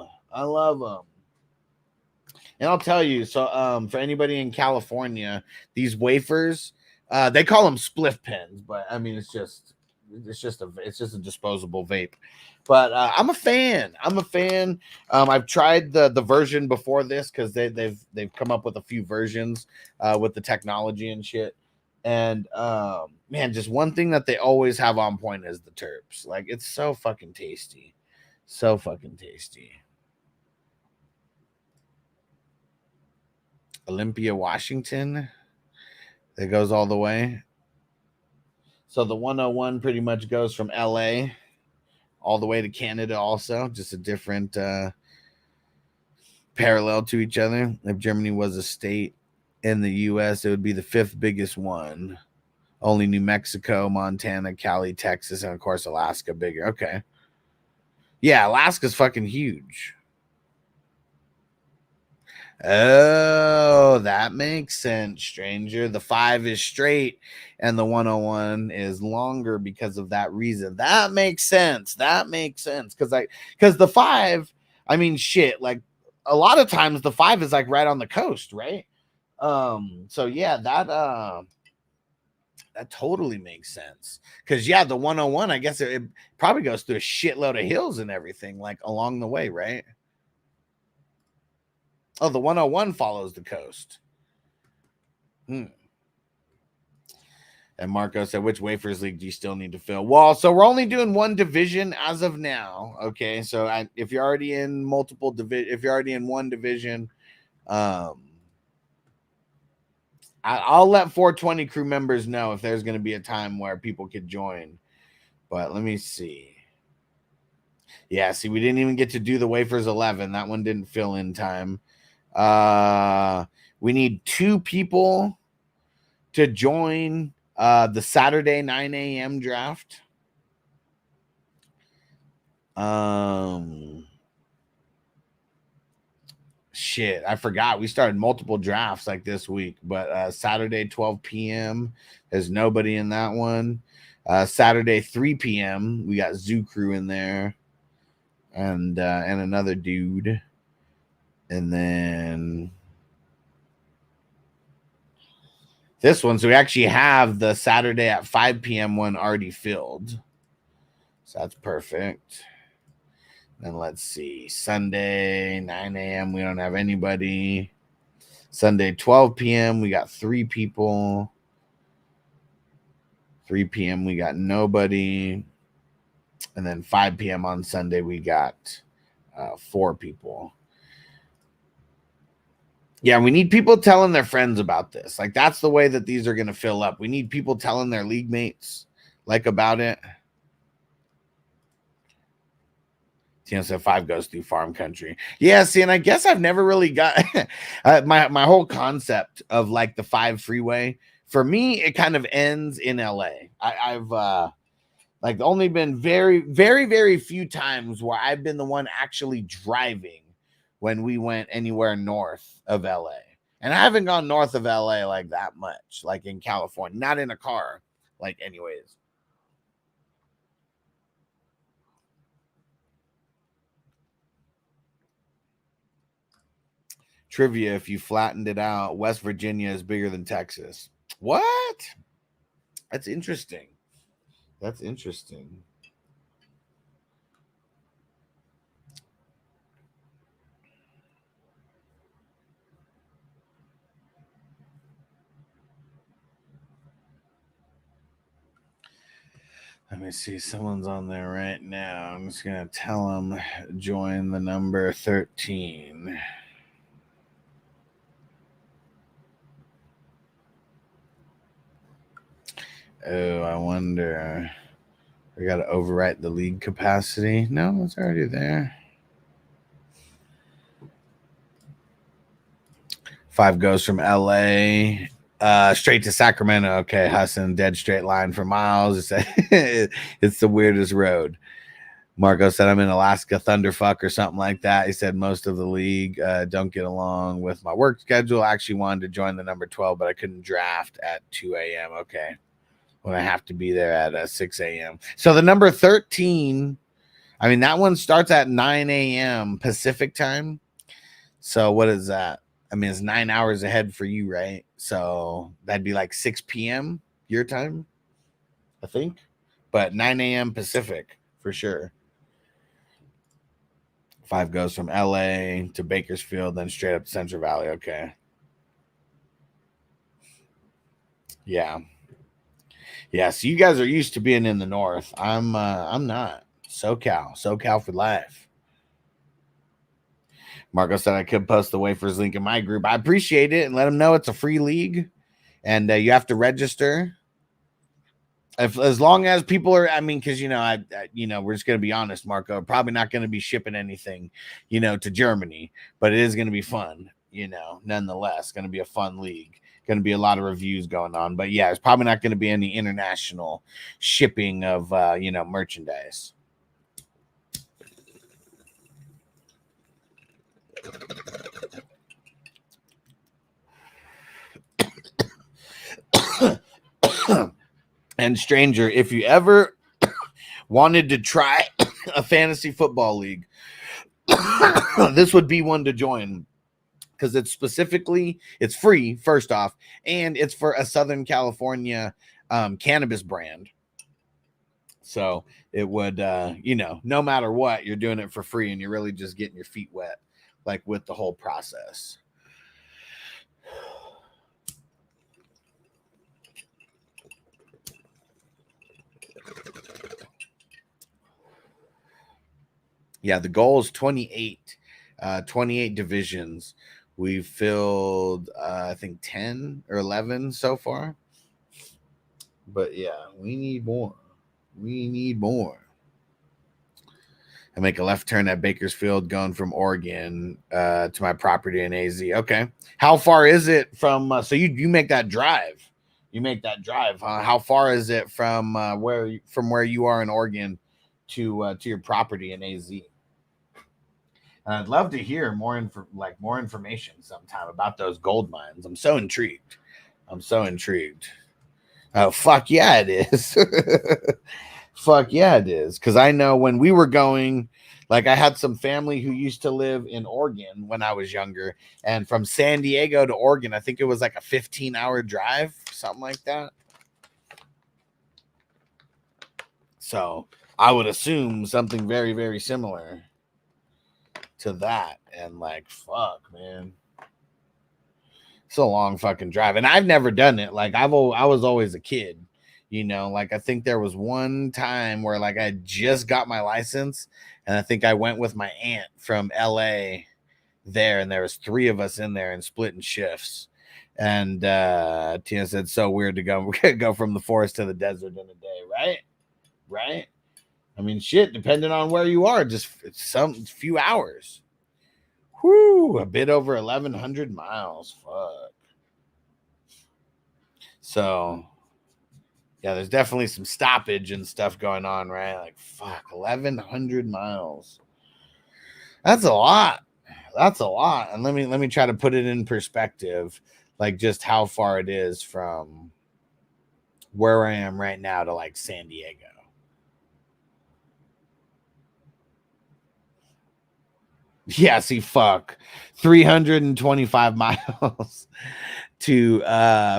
And I'll tell you, so for anybody in California, these wafers, they call them spliff pens, but I mean it's just a disposable vape. But I'm a fan. I've tried the version before this because they've come up with a few versions with the technology and shit. And man, just one thing that they always have on point is the terps. Like, it's so fucking tasty. So fucking tasty. Olympia, Washington. That goes all the way. So the 101 pretty much goes from LA all the way to Canada also. Just a different parallel to each other. If Germany was a state in the U.S., it would be the 5th biggest one. Only New Mexico, Montana, Cali, Texas, and of course Alaska bigger. Okay. Yeah, Alaska's fucking huge. Oh, that makes sense, Stranger. The 5 is straight and the 101 is longer because of that reason. That makes sense. Because the 5, I mean, shit, like a lot of times the 5 is like right on the coast, right? So yeah, that totally makes sense. Because yeah, the 101, I guess it probably goes through a shitload of hills and everything like along the way, right? Oh, the 101 follows the coast. And Marco said, which Wafers League do you still need to fill? Well, so we're only doing one division as of now. Okay, so if you're already in multiple division, if you're already in one division, I'll let 420 crew members know if there's going to be a time where people could join. But let me see. Yeah, see, we didn't even get to do the Wafers 11. That one didn't fill in time. We need 2 people to join the Saturday 9 a.m. draft. Shit, I forgot. We started multiple drafts like this week, but Saturday 12 p.m. There's nobody in that one. Saturday 3 p.m. we got Zoo Crew in there, and another dude, and then this one. So we actually have the Saturday at 5 p.m. one already filled, so that's perfect. Then let's see, Sunday 9 a.m. we don't have anybody. Sunday 12 p.m. we got 3 people. 3 p.m. we got nobody. And then 5 p.m. on Sunday we got 4 people. Yeah, we need people telling their friends about this. Like, that's the way that these are going to fill up. We need people telling their league mates like about it. TNSF 5 goes through farm country. Yeah, see, and I guess I've never really got my whole concept of like the 5 freeway. For me, it kind of ends in LA. I've like only been very, very, very few times where I've been the one actually driving when we went anywhere north of LA. And I haven't gone north of LA like that much, like in California, not in a car, like anyways. Trivia, if you flattened it out, West Virginia is bigger than Texas. What? That's interesting. That's interesting. Let me see. Someone's on there right now. I'm just going to tell them join the number 13. Oh, I wonder. We got to overwrite the league capacity. No, it's already there. 5 goes from LA straight to Sacramento. Okay, Hassan, dead straight line for miles. It's the weirdest road. Marco said I'm in Alaska Thunderfuck or something like that. He said most of the league don't get along with my work schedule. I actually wanted to join the number 12, but I couldn't draft at 2 a.m. Okay. When I have to be there at 6 a.m. So the number 13, I mean, that one starts at 9 a.m. Pacific time. So what is that? I mean, it's 9 hours ahead for you, right? So that'd be like 6 p.m. your time, I think. But 9 a.m. Pacific for sure. 5 goes from LA to Bakersfield, then straight up to Central Valley. Okay. Yeah. Yeah, so you guys are used to being in the north. I'm not. SoCal for life. Marco said I could post the wafers link in my group. I appreciate it, and let them know it's a free league, and you have to register. As long as people are, I mean, because we're just gonna be honest, Marco. Probably not gonna be shipping anything, to Germany, but it is gonna be fun, nonetheless. Gonna be a fun league. Going to be a lot of reviews going on, but yeah, it's probably not going to be any international shipping of merchandise. And stranger, if you ever wanted to try a fantasy football league, this would be one to join. Because it's free, first off, and it's for a Southern California cannabis brand. So it would, no matter what, you're doing it for free, and you're really just getting your feet wet, like with the whole process. Yeah, the goal is 28 divisions. We've filled, I think, 10 or 11 so far. But, yeah, we need more. I make a left turn at Bakersfield going from Oregon to my property in AZ. Okay. How far is it from so you make that drive? You make that drive, huh? How far is it from where you are in Oregon to your property in AZ? And I'd love to hear more information sometime about those gold mines. I'm so intrigued. Oh, fuck yeah, it is. Fuck yeah, it is. Because I know when we were going, like I had some family who used to live in Oregon when I was younger. And from San Diego to Oregon, I think it was like a 15-hour drive, something like that. So I would assume something very, very similar to that. And like, fuck, man. It's a long fucking drive. And I've never done it. Like I was always a kid, you know, like I think there was one time where like I just got my license and I think I went with my aunt from LA there, and there was 3 of us in there and splitting shifts. And Tina said, so weird to go from the forest to the desert in a day, right? Right? I mean, shit, depending on where you are, just some few hours. Whoo, a bit over 1,100 miles. Fuck. So, yeah, there's definitely some stoppage and stuff going on, right? Like, fuck, 1,100 miles. That's a lot. That's a lot. And let me try to put it in perspective, like just how far it is from where I am right now to like San Diego. Yeah, see, fuck. 325 miles to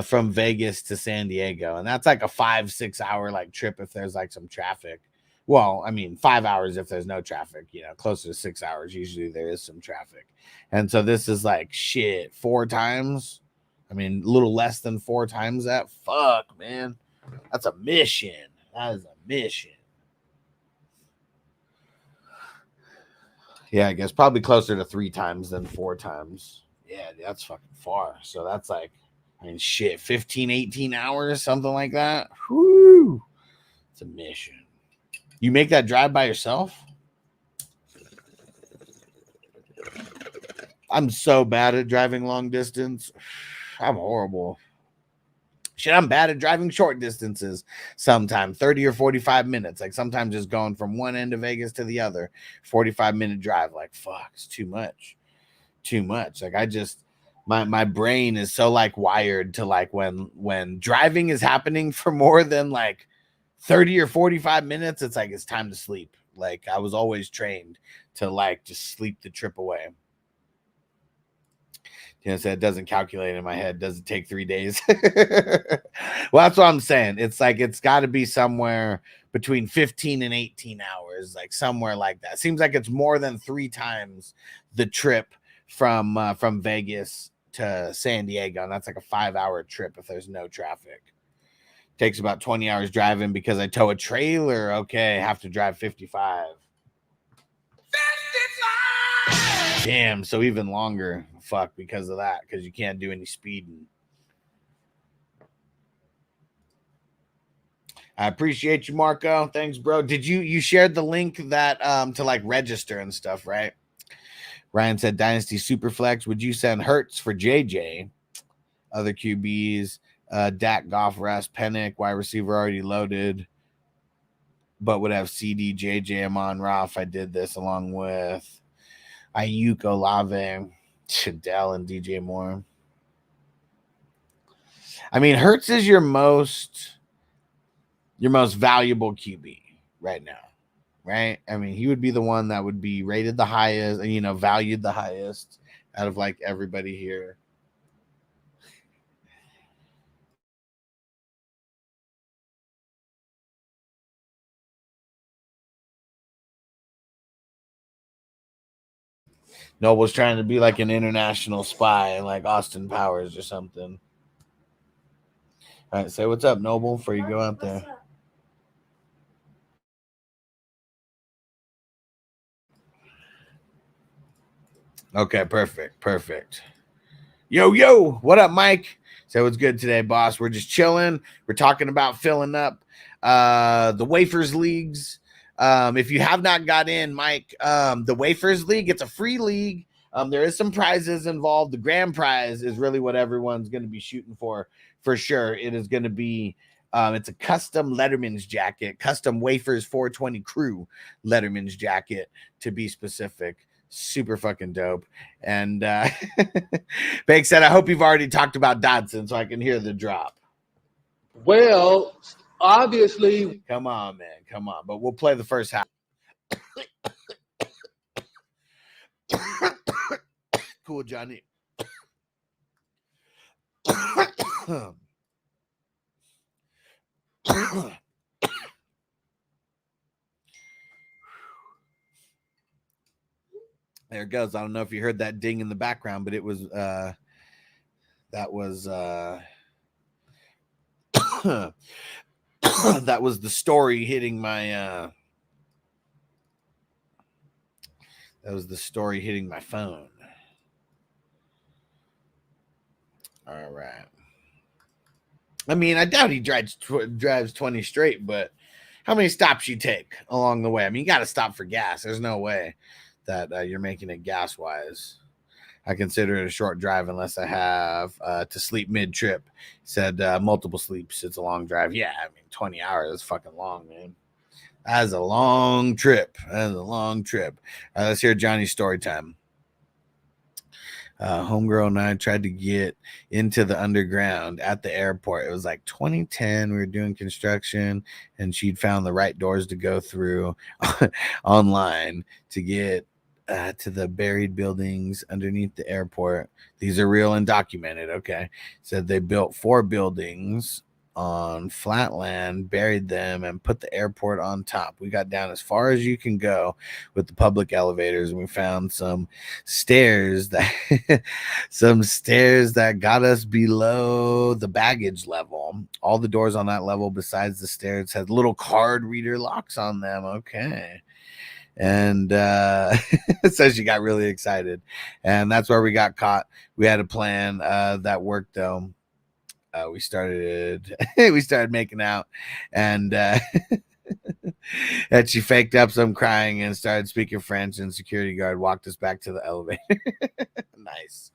from Vegas to San Diego. And that's like a 5-6 hour like trip if there's like some traffic. Well, I mean, 5 hours if there's no traffic, you know, closer to 6 hours. Usually there is some traffic. And so this is like shit, 4 times. I mean, a little less than 4 times that. Fuck, man. That's a mission. That is a mission. Yeah, I guess probably closer to 3 times than 4 times. Yeah, that's fucking far. So that's like, I mean, shit, 15, 18 hours, something like that. Whoo. It's a mission. You make that drive by yourself? I'm so bad at driving long distance. I'm horrible. Shit, I'm bad at driving short distances sometimes, 30 or 45 minutes. Like sometimes just going from one end of Vegas to the other, 45-minute drive. Like, fuck, it's too much. Too much. Like I just, my brain is so like wired to like when driving is happening for more than like 30 or 45 minutes, it's like it's time to sleep. Like I was always trained to like just sleep the trip away. You know, so it doesn't calculate in my head. Does it take 3 days? Well, that's what I'm saying. It's like it's got to be somewhere between 15 and 18 hours, like somewhere like that. Seems like it's more than 3 times the trip from Vegas to San Diego, and that's like a 5-hour trip if there's no traffic. Takes about 20 hours driving because I tow a trailer. Okay, have to drive 55. Damn, so even longer. Fuck, because of that, because you can't do any speeding. I appreciate you, Marco. Thanks, bro. Did you shared the link that to like register and stuff, right? Ryan said Dynasty Superflex. Would you send Hurts for JJ? Other QBs, Dak, Goff, Russ, Pennick, wide receiver already loaded, but would have CD, JJ, Amon Ra if I did this along with Ayuk, Olave, Shadell, and DJ Moore. I mean, Hurts is your most valuable QB right now, right? I mean, he would be the one that would be rated the highest and, you know, valued the highest out of like everybody here. Noble's trying to be like an international spy, like Austin Powers or something. All right, say what's up, Noble, before you go out there. Okay, perfect. Yo, what up, Mike? Say what's good today, boss. We're just chilling. We're talking about filling up the Wafers Leagues. If you have not got in, Mike, the Wafers League, it's a free league. There is some prizes involved. The grand prize is really what everyone's going to be shooting for sure. It is going to be, it's a custom Letterman's jacket, custom Wafers 420 crew Letterman's jacket to be specific. Super fucking dope. And Bank said, I hope you've already talked about Dodson so I can hear the drop. Well, obviously, Come on, man. Come on. But we'll play the first half. Cool, Johnny. There it goes. I don't know if you heard that ding in the background, but it was that was that was the story hitting my that was the story hitting my phone. All right. I mean, I doubt he drives 20 straight, but how many stops you take along the way? I mean, you got to stop for gas. There's no way that you're making it gas wise. I consider it a short drive unless I have to sleep mid trip. Said multiple sleeps. It's a long drive. Yeah, I mean, 20 hours is fucking long, man. That's a long trip. That's a long trip. Let's hear Johnny's story time. Homegirl and I tried to get into the underground at the airport. It was like 2010. We were doing construction, and she'd found the right doors to go through online to get to the buried buildings underneath the airport. These are real and documented. Okay. Said they built 4 buildings on flat land, buried them, and put the airport on top. We got down as far as you can go with the public elevators, and we found some stairs that got us below the baggage level. All the doors on that level besides the stairs had little card reader locks on them. Okay. And so she got really excited, and that's where we got caught. We had a plan that worked though. We started making out, and and she faked up some crying and started speaking French, and security guard walked us back to the elevator. Nice.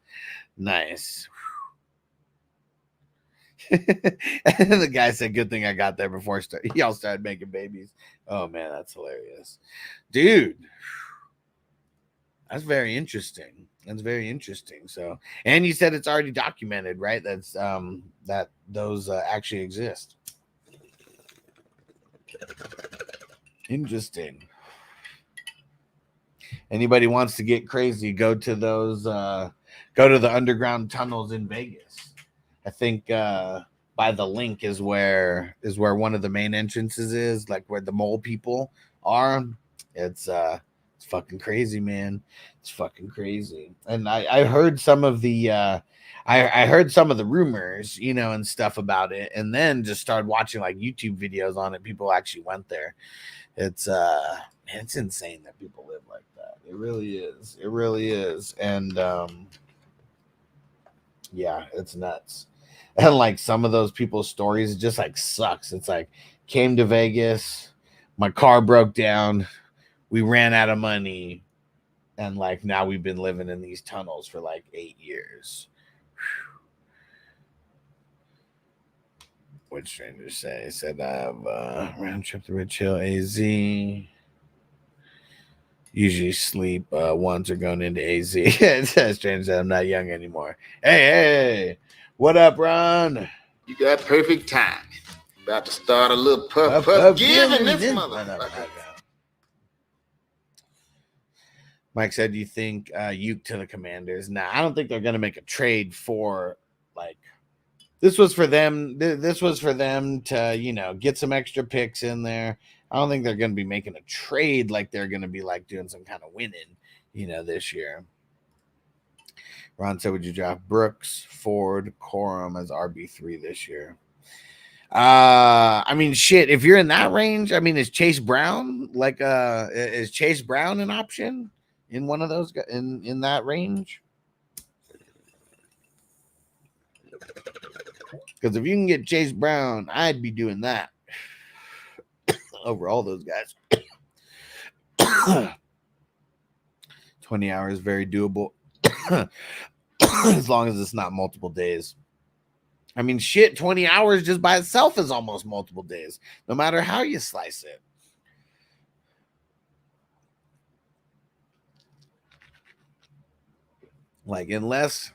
And the guy said, good thing I got there before y'all started making babies. Oh man, that's hilarious, dude. That's very interesting. So, and you said it's already documented, right? That's that those actually exist. Interesting. Anybody wants to get crazy, go to those go to the underground tunnels in Vegas. I think by the link is where one of the main entrances is, like where the mole people are. It's fucking crazy, man. It's fucking crazy. And I heard some of the I heard some of the rumors, you know, and stuff about it, and then just started watching like YouTube videos on it. People actually went there. It's insane that people live like that. It really is. And yeah, it's nuts. And like some of those people's stories, it just like sucks. It's like, came to Vegas, my car broke down, we ran out of money, and like now we've been living in these tunnels for like 8 years. What strangers say? Said I have round trip to Rich Hill, AZ. Usually sleep once or going into AZ. It says strange that I'm not young anymore. Hey, what up, Ron? You got perfect time. About to start a little puff giving this motherfucker. Mike said, "Do you think Uke to the Commanders?" Nah, I don't think they're gonna make a trade for like. This was for them. This was for them to, you know, get some extra picks in there. I don't think they're going to be making a trade like they're going to be like doing some kind of winning, you know, this year. Ron said, would you draft Brooks, Ford, Corum as RB3 this year? I mean, shit, if you're in that range, I mean, is Chase Brown is Chase Brown an option in one of those in that range? Because if you can get Chase Brown, I'd be doing that over all those guys. 20 hours, very doable. As long as it's not multiple days. I mean, shit, 20 hours just by itself is almost multiple days, no matter how you slice it. Like, unless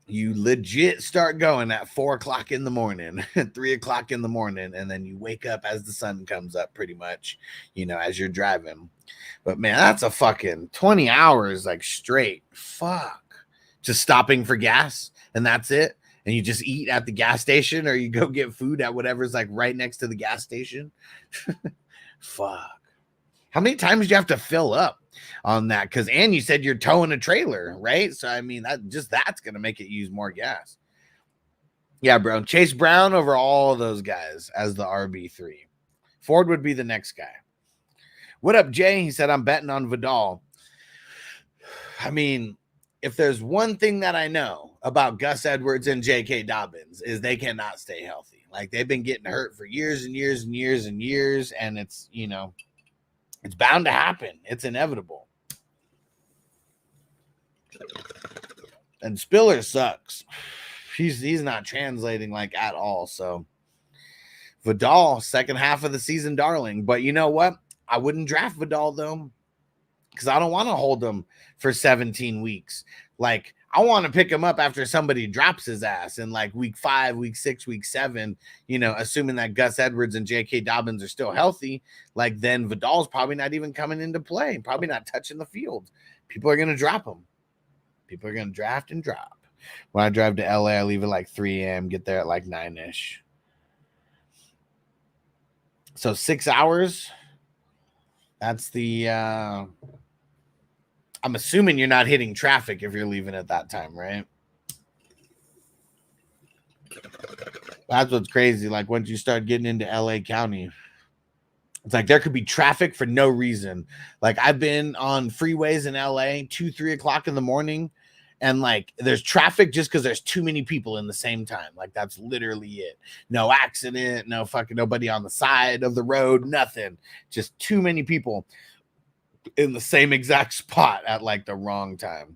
You legit start going at 4 o'clock in the morning, 3 o'clock in the morning, and then you wake up as the sun comes up pretty much, as you're driving. But man, that's a fucking 20 hours like straight. Fuck. Just stopping for gas and that's it. And you just eat at the gas station or you go get food at whatever's like right next to the gas station. Fuck. How many times do you have to fill up on that? Because and you said you're towing a trailer, right? So I mean that's gonna make it use more gas. Yeah, bro. Chase Brown over all of those guys as the RB3. Ford would be the next guy. What up, Jay? He said I'm betting on Vidal. I mean, if there's one thing that I know about Gus Edwards and J.K. Dobbins is they cannot stay healthy. Like they've been getting hurt for years and years and years and years, and it's it's bound to happen. It's inevitable. And Spiller sucks. He's not translating like at all. So Vidal, second half of the season darling. But you know what? I wouldn't draft Vidal though, because I don't want to hold him for 17 weeks. Like I want to pick him up after somebody drops his ass in like week 5, week 6, week 7, assuming that Gus Edwards and J.K. Dobbins are still healthy, like then Vidal's probably not even coming into play, probably not touching the field. People are going to drop him. People are going to draft and drop. When I drive to LA, I leave at like 3 a.m., get there at like 9-ish. So 6 hours. That's the I'm assuming you're not hitting traffic if you're leaving at that time, right? That's what's crazy. Like once you start getting into LA County, it's like there could be traffic for no reason. Like I've been on freeways in LA 2-3 o'clock in the morning, and like there's traffic just because there's too many people in the same time. Like that's literally it. No accident, no fucking nobody on the side of the road, nothing. Just too many people in the same exact spot at like the wrong time.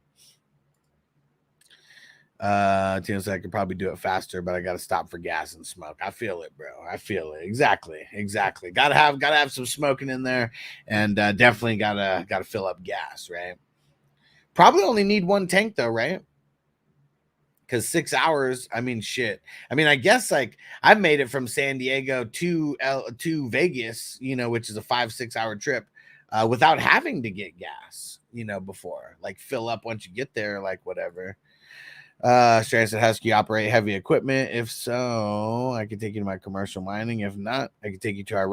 Tina said I could probably do it faster, but I got to stop for gas and smoke. I feel it, bro. I feel it. Exactly. Gotta have some smoking in there, and definitely gotta fill up gas, right? Probably only need one tank though, right? Because 6 hours, I mean, shit. I mean, I guess like I've made it from San Diego to Vegas, which is a 5-6 hour trip, without having to get gas, before. Like fill up once you get there, like whatever. Strand said, how do you operate heavy equipment? If so, I can take you to my commercial mining. If not, I can take you to our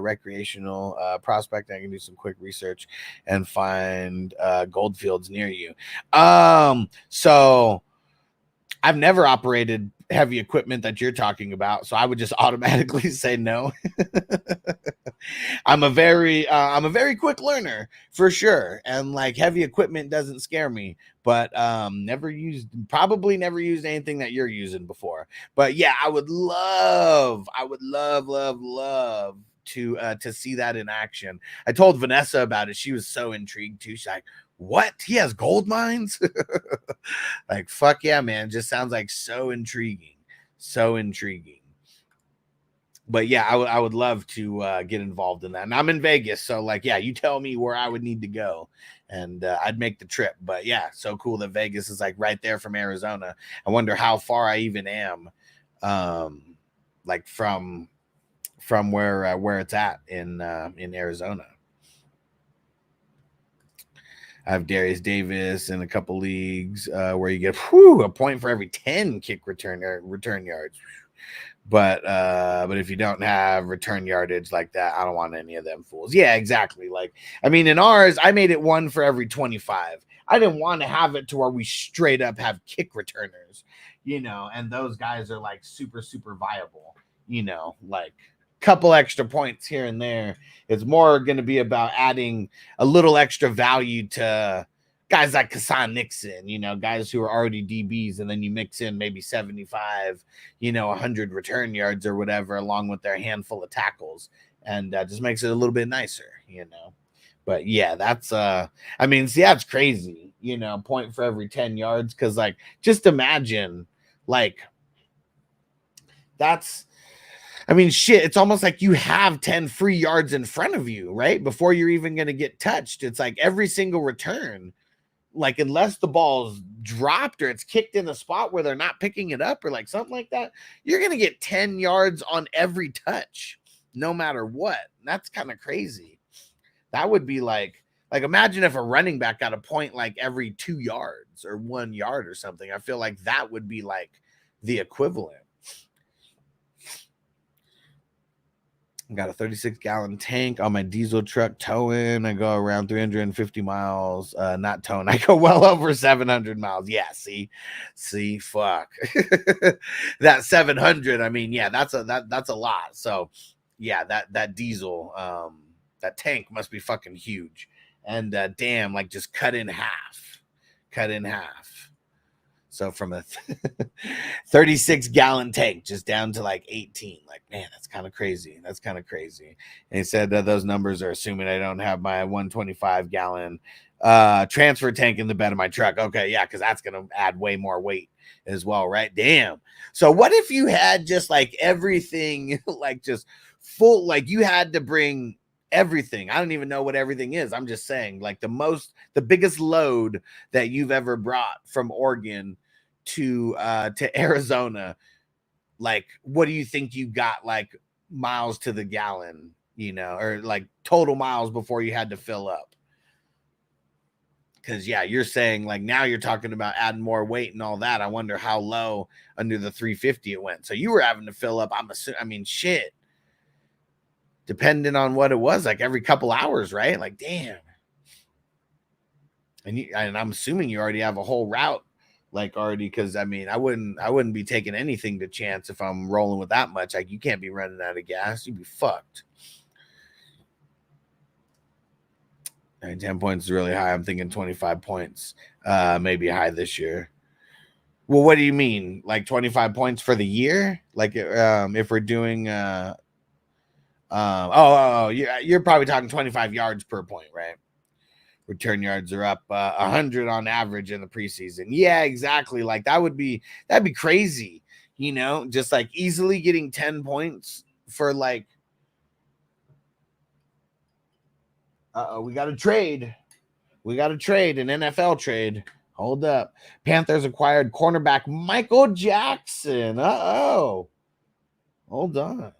recreational prospect. I can do some quick research and find gold fields near you. So I've never operated heavy equipment that you're talking about, so I would just automatically say no. I'm a very quick learner for sure, and like heavy equipment doesn't scare me, but never used anything that you're using before. But yeah, I would love to see that in action. I told Vanessa about it. She was so intrigued too. She's like, what? He has gold mines? Like, fuck yeah, man. Just sounds like so intriguing. But yeah, I would love to get involved in that. And I'm in Vegas, so like, yeah, you tell me where I would need to go, and I'd make the trip. But yeah, so cool that Vegas is like right there from Arizona. I wonder how far I even am, like from where it's at in Arizona. I have Darius Davis in a couple leagues where you get a point for every 10 kick return yards. But if you don't have return yardage like that, I don't want any of them fools. Yeah, exactly. Like, I mean, in ours, I made it 1 for every 25. I didn't want to have it to where we straight up have kick returners, and those guys are like super, super viable, like couple extra points here and there. It's more going to be about adding a little extra value to guys like Kassan Nixon, guys who are already DBs, and then you mix in maybe 75, 100 return yards or whatever, along with their handful of tackles, and just makes it a little bit nicer, But yeah, that's it's crazy, point for every 10 yards. Cause like, just imagine like shit, it's almost like you have 10 free yards in front of you, right? Before you're even going to get touched. It's like every single return, like unless the ball's dropped or it's kicked in a spot where they're not picking it up or like something like that, you're going to get 10 yards on every touch, no matter what. That's kind of crazy. That would be like imagine if a running back got a point like every 2 yards or 1 yard or something. I feel like that would be like the equivalent. I got a 36-gallon tank on my diesel truck towing. I go around 350 miles. Not towing. I go well over 700 miles. Yeah, see, fuck. That 700, I mean, yeah, that's a lot. So, yeah, that diesel, that tank must be fucking huge. And damn, like just cut in half. So from a 36-gallon tank just down to like 18. Like, man, that's kind of crazy. And he said that those numbers are assuming I don't have my 125-gallon transfer tank in the bed of my truck. Okay, yeah, because that's going to add way more weight as well, right? Damn. So what if you had just like everything, like just full, like you had to bring everything. I don't even know what everything is. I'm just saying, like the biggest load that you've ever brought from Oregon to Arizona, like what do you think you got like miles to the gallon, you know, or like total miles before you had to fill up? Because yeah, you're saying like now you're talking about adding more weight and all that. I wonder how low under the 350 it went. So you were having to fill up, I mean shit, depending on what it was, like every couple hours, right? Like damn. And I'm assuming you already have a whole route like already, because I mean I wouldn't be taking anything to chance if I'm rolling with that much. Like you can't be running out of gas, you'd be fucked. 10 points is really high. I'm thinking 25 points maybe high this year. Well, what do you mean, like 25 points for the year? Like if we're doing you're probably talking 25 yards per point, right? Return yards are up 100 on average in the preseason. Yeah, exactly. Like that'd be crazy, you know, just like easily getting 10 points for like, we got a trade. An NFL trade. Hold up. Panthers acquired cornerback Michael Jackson. Hold on.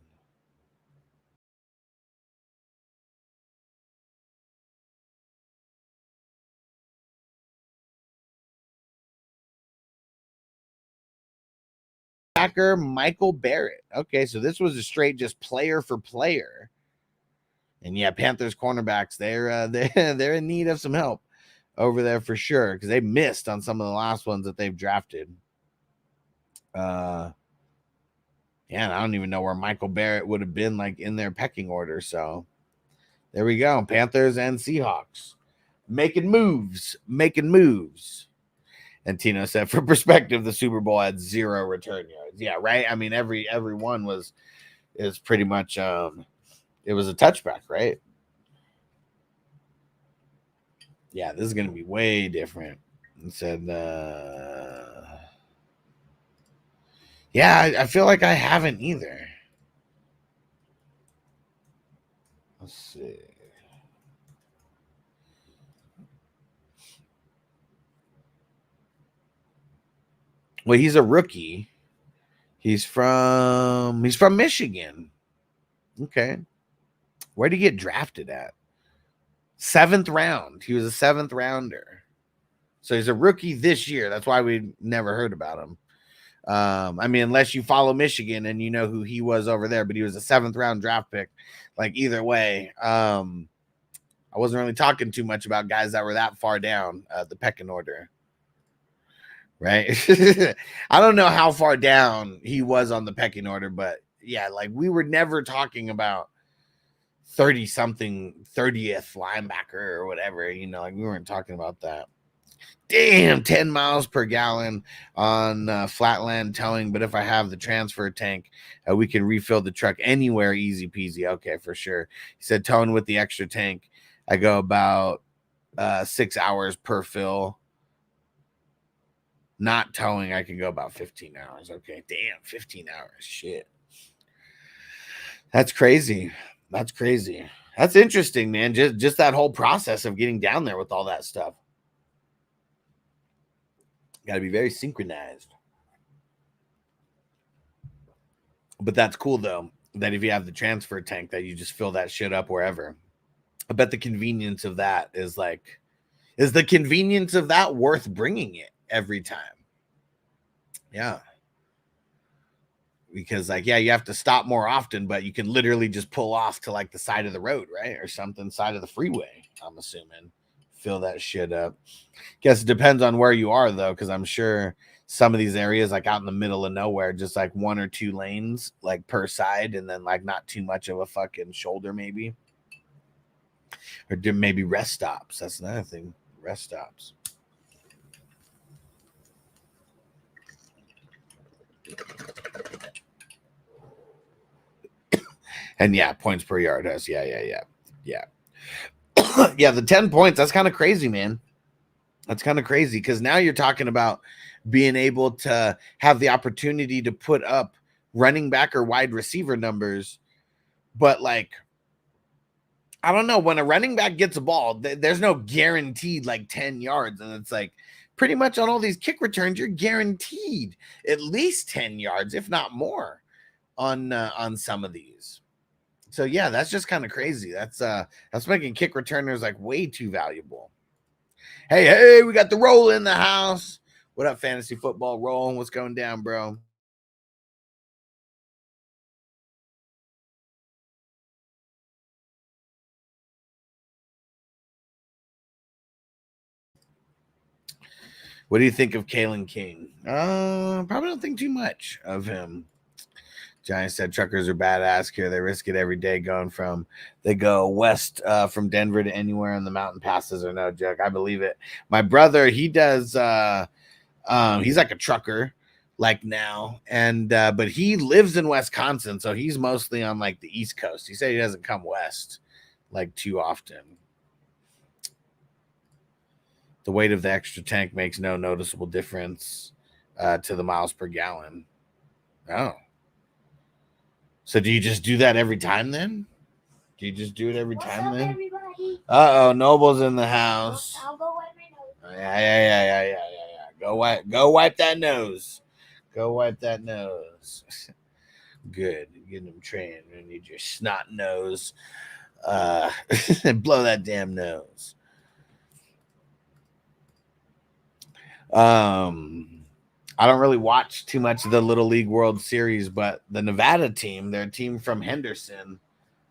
Michael Barrett. Okay, so this was a straight just player for player. And yeah, Panthers cornerbacks, they're in need of some help over there for sure, because they missed on some of the last ones that they've drafted. Yeah, and I don't even know where Michael Barrett would have been like in their pecking order. So there we go. Panthers and Seahawks making moves. And Tino said, for perspective, the Super Bowl had 0 return yards. Yeah, right. I mean, every one is pretty much it was a touchback, right? Yeah, this is gonna be way different. And said, yeah, I feel like I haven't either. Let's see. Well, he's a rookie. He's from Michigan. Okay. Where did he get drafted at? 7th round. He was a 7th rounder. So he's a rookie this year. That's why we never heard about him. I mean, unless you follow Michigan and you know who he was over there, but he was a 7th round draft pick. Like either way, I wasn't really talking too much about guys that were that far down the pecking order. Right. I don't know how far down he was on the pecking order, but yeah, like we were never talking about 30-something 30th linebacker or whatever, you know, like we weren't talking about that. Damn, 10 miles per gallon on flatland towing. But if I have the transfer tank, we can refill the truck anywhere, easy peasy. Okay, for sure. He said towing with the extra tank, I go about 6 hours per fill. Not towing, I can go about 15 hours. Okay, damn, 15 hours. Shit. That's crazy. That's interesting, man. Just that whole process of getting down there with all that stuff. Got to be very synchronized. But that's cool, though, that if you have the transfer tank, that you just fill that shit up wherever. I bet the convenience of that is the convenience of that worth bringing it every time? Yeah. Because, like, yeah, you have to stop more often, but you can literally just pull off to, like, the side of the road, right? Or something, side of the freeway, I'm assuming. Fill that shit up. Guess it depends on where you are, though, because I'm sure some of these areas, like out in the middle of nowhere, just like 1 or 2 lanes, like per side, and then like not too much of a fucking shoulder, maybe. Or maybe rest stops. That's another thing. Rest stops. And yeah, points per yard has. Yeah. Yeah, the 10 points, that's kind of crazy, man. That's kind of crazy because now you're talking about being able to have the opportunity to put up running back or wide receiver numbers. But, like, I don't know. When a running back gets a ball, there's no guaranteed, like, 10 yards. And it's like pretty much on all these kick returns, you're guaranteed at least 10 yards, if not more, on some of these. So, yeah, that's just kind of crazy. That's making kick returners, like, way too valuable. Hey, we got the roll in the house. What up, fantasy football rolling? What's going down, bro? What do you think of Kalen King? Probably don't think too much of him. Giants said truckers are badass here. They risk it every day they go west from Denver to anywhere, and the mountain passes are no joke. I believe it. My brother, he does he's like a trucker like now, and but he lives in Wisconsin, so he's mostly on like the East Coast. He said he doesn't come west like too often. The weight of the extra tank makes no noticeable difference to the miles per gallon. Oh. So do you just do that every time then? Do you just do it every time then? Everybody? Uh-oh, Noble's in the house. I'll go wipe my nose. Yeah. Go wipe that nose. Go wipe that nose. Good. Getting them trained. You need your snot nose. Blow that damn nose. I don't really watch too much of the Little League World Series, but the Nevada team, their team from Henderson,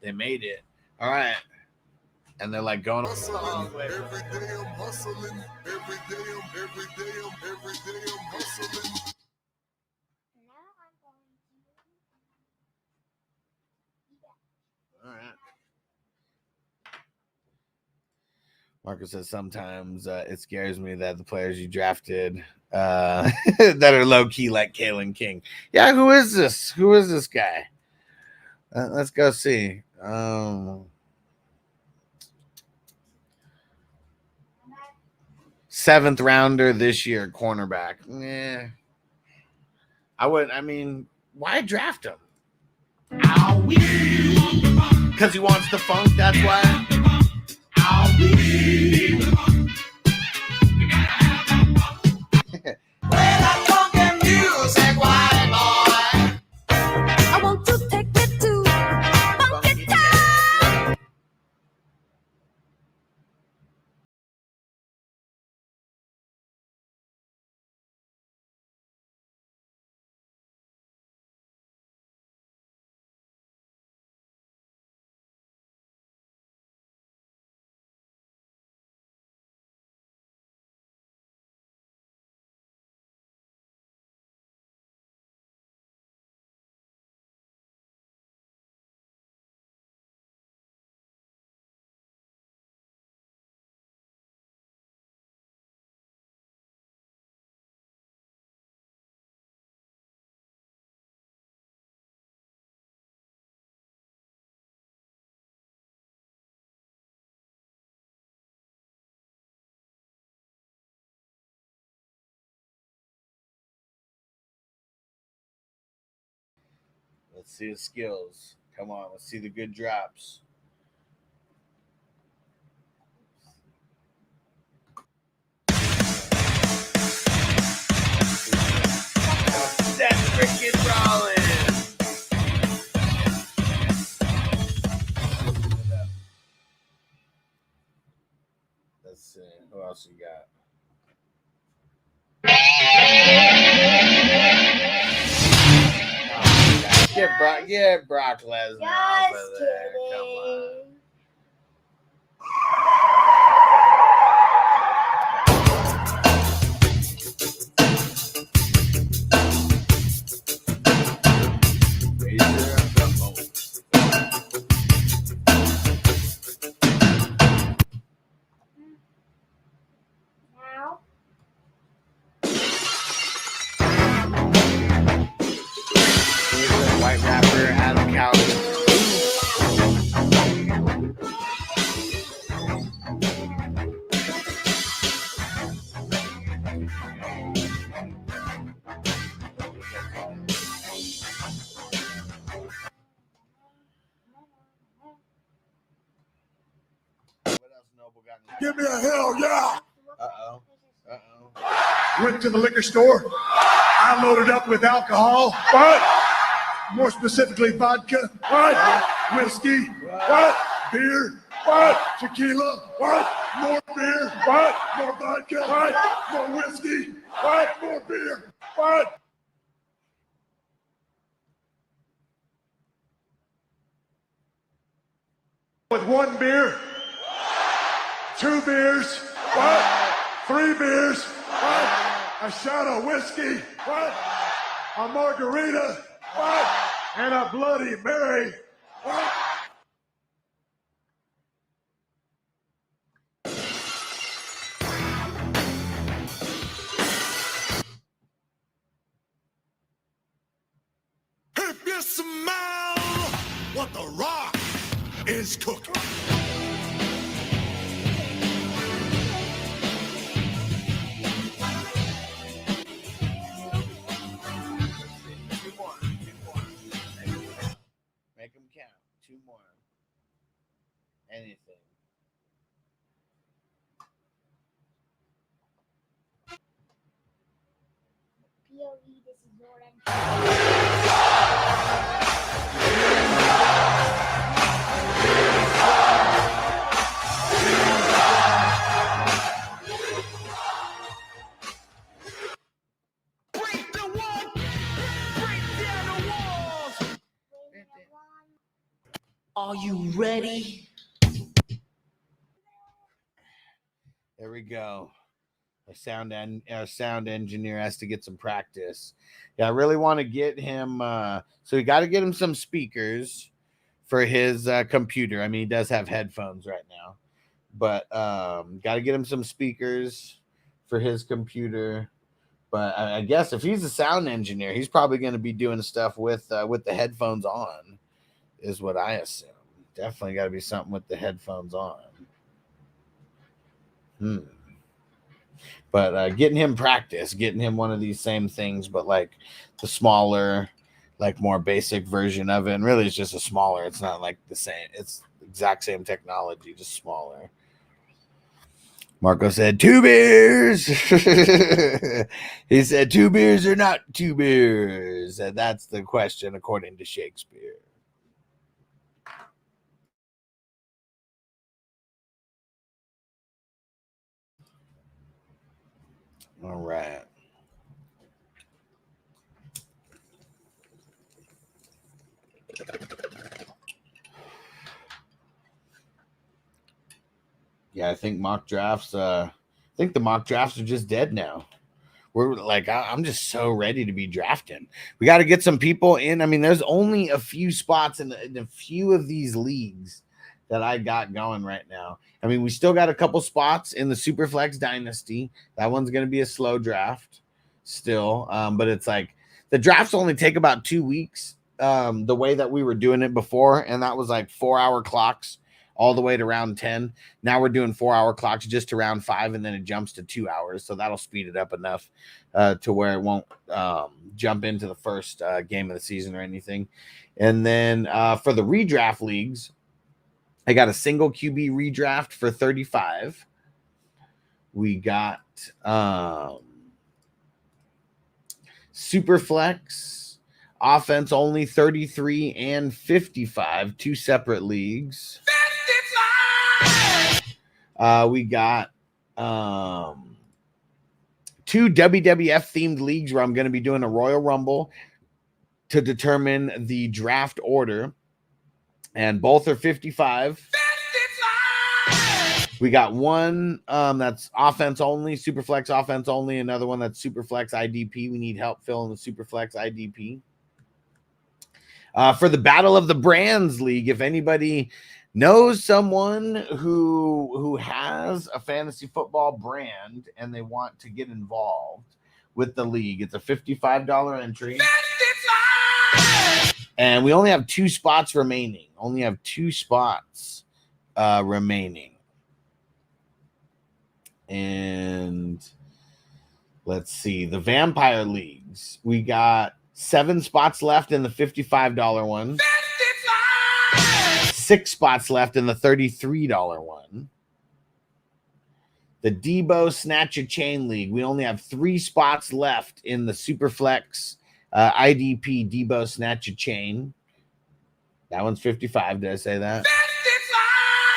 they made it. All right. And they're like going every day I'm hustling. Every day I'm hustling. All right. Marcus says sometimes it scares me that the players you drafted that are low key like Kalen King. Yeah, who is this? Who is this guy? Let's go see. 7th rounder this year, cornerback. Yeah, I mean, why draft him? Because he wants the funk. That's why. I want to take it to funky town. Let's see the skills. Come on, let's see the good drops. Who else you got? Get Brock Lesnar off of there. Come on. White rapper Adam Cowley. Give me a hell yeah! Uh-oh. Went to the liquor store. I loaded up with alcohol. What? More specifically, vodka. What? Whiskey. What? Beer. What? Tequila. What? More beer. What? More vodka. What? More whiskey. What? More beer. What? With 1 beer. 2 beers. What? 3 beers. What? A shot of whiskey. What? A margarita. What? And a Bloody Mary. What? If you smell what the Rock is cooking. Make them count. 2 more. Anything. POV, this is your Break the wall! Break down the walls! Are you ready? There we go. Our sound engineer has to get some practice. Yeah, I really want to get him. So we got to get him some speakers for his computer. I mean, he does have headphones right now, but got to get him some speakers for his computer. But I guess if he's a sound engineer, he's probably going to be doing stuff with the headphones on, is what I assume. Definitely got to be something with the headphones on. But getting him practice, getting him one of these same things, but like the smaller, like more basic version of it. And really, it's just a smaller. It's not like the same. It's the exact same technology, just smaller. Marco said 2 beers. He said 2 beers or not 2 beers. And that's the question, according to Shakespeare. All right. Yeah, I think mock drafts. I think the mock drafts are just dead now. We're like, I'm just so ready to be drafting. We got to get some people in. I mean, there's only a few spots in a few of these leagues that I got going right now. I mean, we still got a couple spots in the Superflex Dynasty. That one's going to be a slow draft still. But it's like the drafts only take about 2 weeks the way that we were doing it before. And that was like 4-hour clocks all the way to round 10. Now we're doing 4-hour clocks just to round 5, and then it jumps to 2 hours. So that'll speed it up enough to where it won't jump into the first game of the season or anything. And then for the redraft leagues, I got a single QB redraft for 35. We got Superflex offense only 33 and 55, 2 separate leagues. 55! We got 2 WWF themed leagues where I'm going to be doing a Royal Rumble to determine the draft order, and both are 55. We got one that's offense only, Superflex offense only, another one that's Superflex IDP. We need help filling the Superflex IDP. For the Battle of the Brands League, if anybody knows someone who has a fantasy football brand and they want to get involved with the league, it's a $55 entry. And we only have 2 spots remaining. Remaining. And let's see. The Vampire Leagues. We got 7 spots left in the $55 one. 6 spots left in the $33 one. The Debo Snatch a Chain League. We only have 3 spots left in the Superflex IDP Debo Snatch a Chain. That one's 55. Did I say that?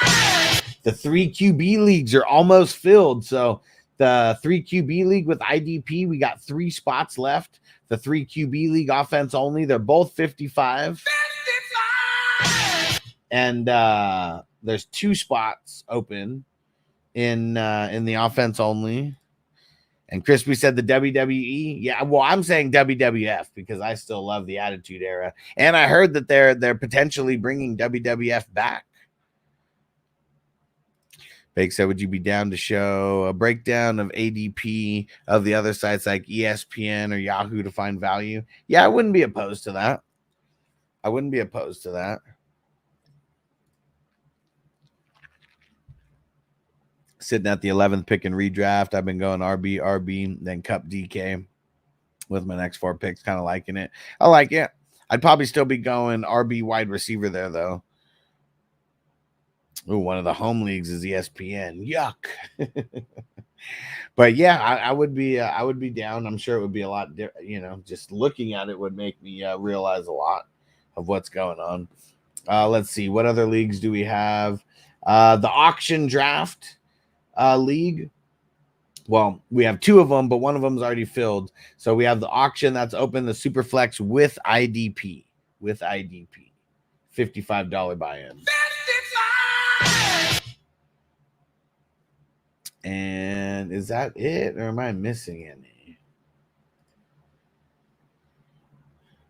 55! The 3 QB leagues are almost filled. So the 3 QB league with IDP, we got 3 spots left. The 3 QB league offense only, they're both 55. 55! And there's 2 spots open in the offense only. And Crispy said the WWE. Yeah, well, I'm saying WWF because I still love the Attitude Era. And I heard that they're potentially bringing WWF back. Bake said, would you be down to show a breakdown of ADP of the other sites like ESPN or Yahoo to find value? Yeah, I wouldn't be opposed to that. Sitting at the 11th pick and redraft. I've been going RB, then Cup DK with my next 4 picks, kind of liking it. I like it. I'd probably still be going RB wide receiver there, though. Ooh, one of the home leagues is ESPN. Yuck. But yeah, I would be down. I'm sure it would be a lot, just looking at it would make me realize a lot of what's going on. Let's see. What other leagues do we have? The auction draft league. Well, we have 2 of them, but one of them is already filled. So we have the auction that's open, the Superflex with IDP. $55 buy-in. And is that it, or am I missing any?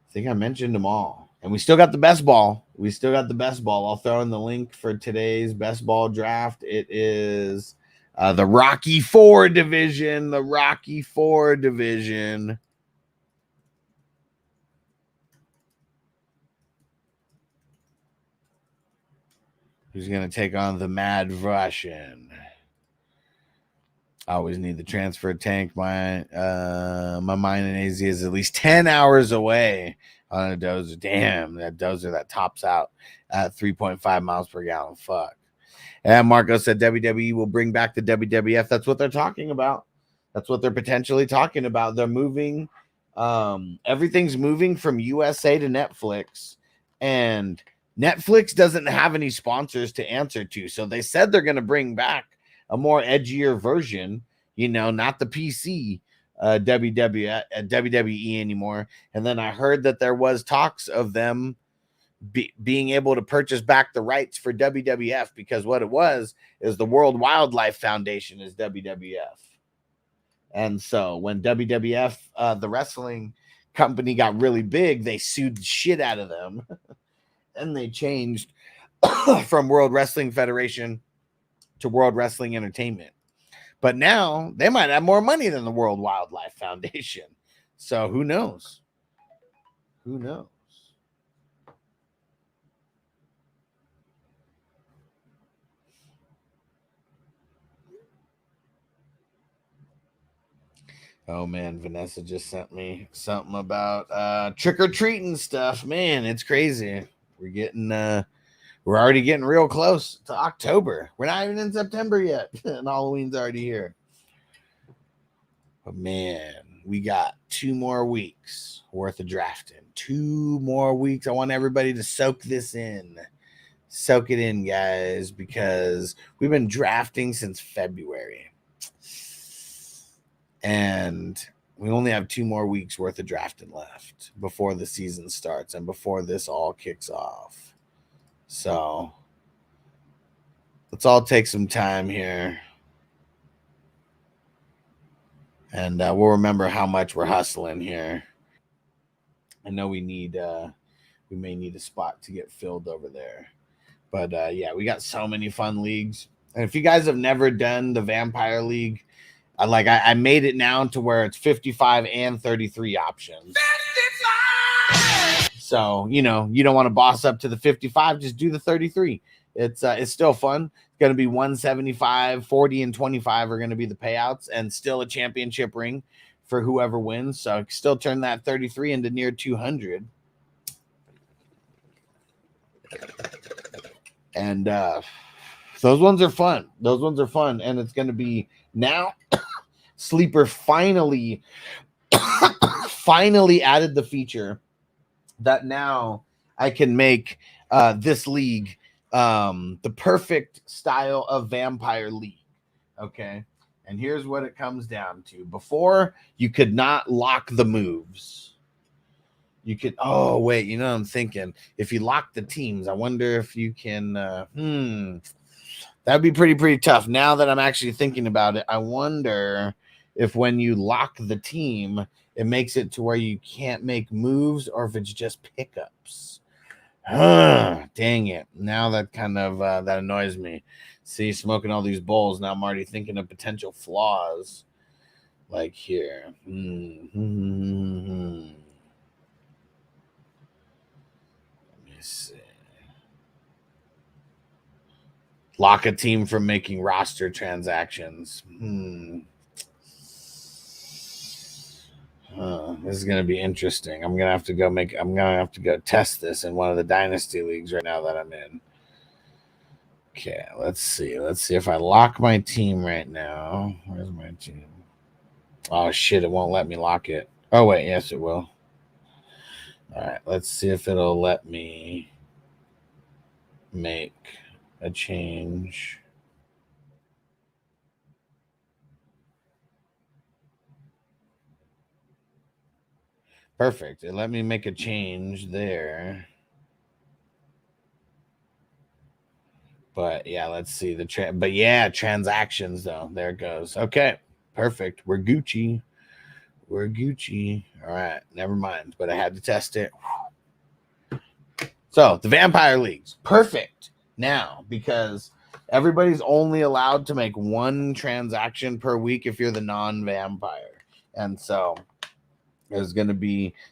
I think I mentioned them all. And we still got the best ball. I'll throw in the link for today's best ball draft. It is the Rocky IV division. Who's going to take on the Mad Russian? I always need the transfer tank. My mine in AZ is at least 10 hours away on a dozer. Damn, that dozer that tops out at 3.5 miles per gallon. Fuck. And Marco said WWE will bring back the WWF. That's what they're talking about. That's what they're potentially talking about. They're moving. Everything's moving from USA to Netflix. And Netflix doesn't have any sponsors to answer to. So they said they're going to bring back a more edgier version, not the PC WWE anymore. And then I heard that there was talks of them being able to purchase back the rights for WWF, because what it was is the World Wildlife Foundation is WWF. And so when WWF, the wrestling company, got really big, they sued the shit out of them. And they changed from World Wrestling Federation to World Wrestling Entertainment. But now they might have more money than the World Wildlife Foundation. So who knows? Oh man, Vanessa just sent me something about trick-or-treating stuff. Man, it's crazy. We're already getting real close to October. We're not even in September yet, and Halloween's already here. But man, we got 2 more weeks worth of drafting. 2 more weeks. I want everybody to soak this in. Soak it in, guys, because we've been drafting since February. And we only have 2 more weeks worth of drafting left before the season starts and before this all kicks off. So let's all take some time here. And we'll remember how much we're hustling here. I know we may need a spot to get filled over there. But yeah, we got so many fun leagues. And if you guys have never done the Vampire League, I made it now to where it's 55 and 33 options. 55! So, you know, you don't want to boss up to the 55, just do the 33. It's still fun. It's going to be 175, 40, and 25 are going to be the payouts, and still a championship ring for whoever wins. So still turn that 33 into near 200. And those ones are fun. Those ones are fun. And it's going to be now Sleeper finally added the feature that now I can make this league the perfect style of Vampire League. Okay. And here's what it comes down to. Before, you could not lock the moves. You could, oh, wait, you know what I'm thinking? If you lock the teams, I wonder if you can, that'd be pretty tough. Now that I'm actually thinking about it, I wonder if when you lock the team, it makes it to where you can't make moves, or if it's just pickups. Dang it. Now that kind of, that annoys me. See, smoking all these bowls, now I'm already thinking of potential flaws. Like here. Let me see. Lock a team from making roster transactions. This is going to be interesting. I'm going to have to go test this in one of the dynasty leagues right now that I'm in. Okay, let's see. Let's see if I lock my team right now. Where's my team? Oh, shit, it won't let me lock it. Oh, wait, yes, it will. All right, let's see if it'll let me make a change. Perfect. It let me make a change there. But yeah, let's see the transactions though. There it goes. Okay, perfect. We're Gucci. We're Gucci. All right, never mind. But I had to test it. So the Vampire Leagues, perfect now, because everybody's only allowed to make 1 transaction per week if you're the non-vampire, and so there's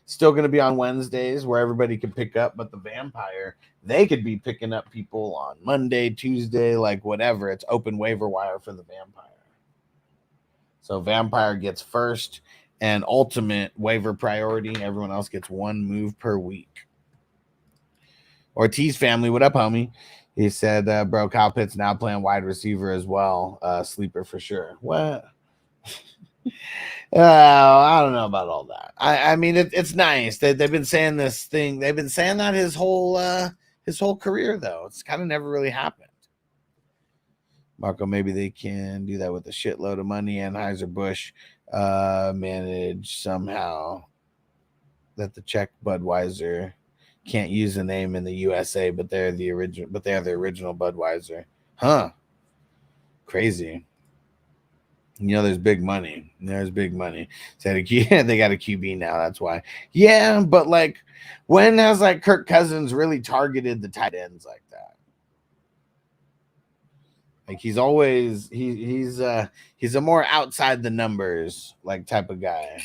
still going to be on Wednesdays where everybody can pick up, but the vampire, they could be picking up people on Monday, Tuesday, like whatever. It's open waiver wire for the vampire. So vampire gets first and ultimate waiver priority. Everyone else gets 1 move per week. Ortiz family, what up, homie? He said, bro, Kyle Pitts now playing wide receiver as well. Sleeper for sure. What? I don't know about all that. I mean, it's nice. They've been saying this thing. They've been saying that his whole career, though. It's kind of never really happened. Marco, maybe they can do that with a shitload of money. Anheuser-Busch manage somehow that the Czech Budweiser can't use the name in the USA, but they're the original. But they are the original Budweiser, huh? Crazy. You know, there's big money. There's big money. So they got a QB now. That's why. Yeah, but like, when has like Kirk Cousins really targeted the tight ends like that? Like he's always he's a more outside the numbers like type of guy.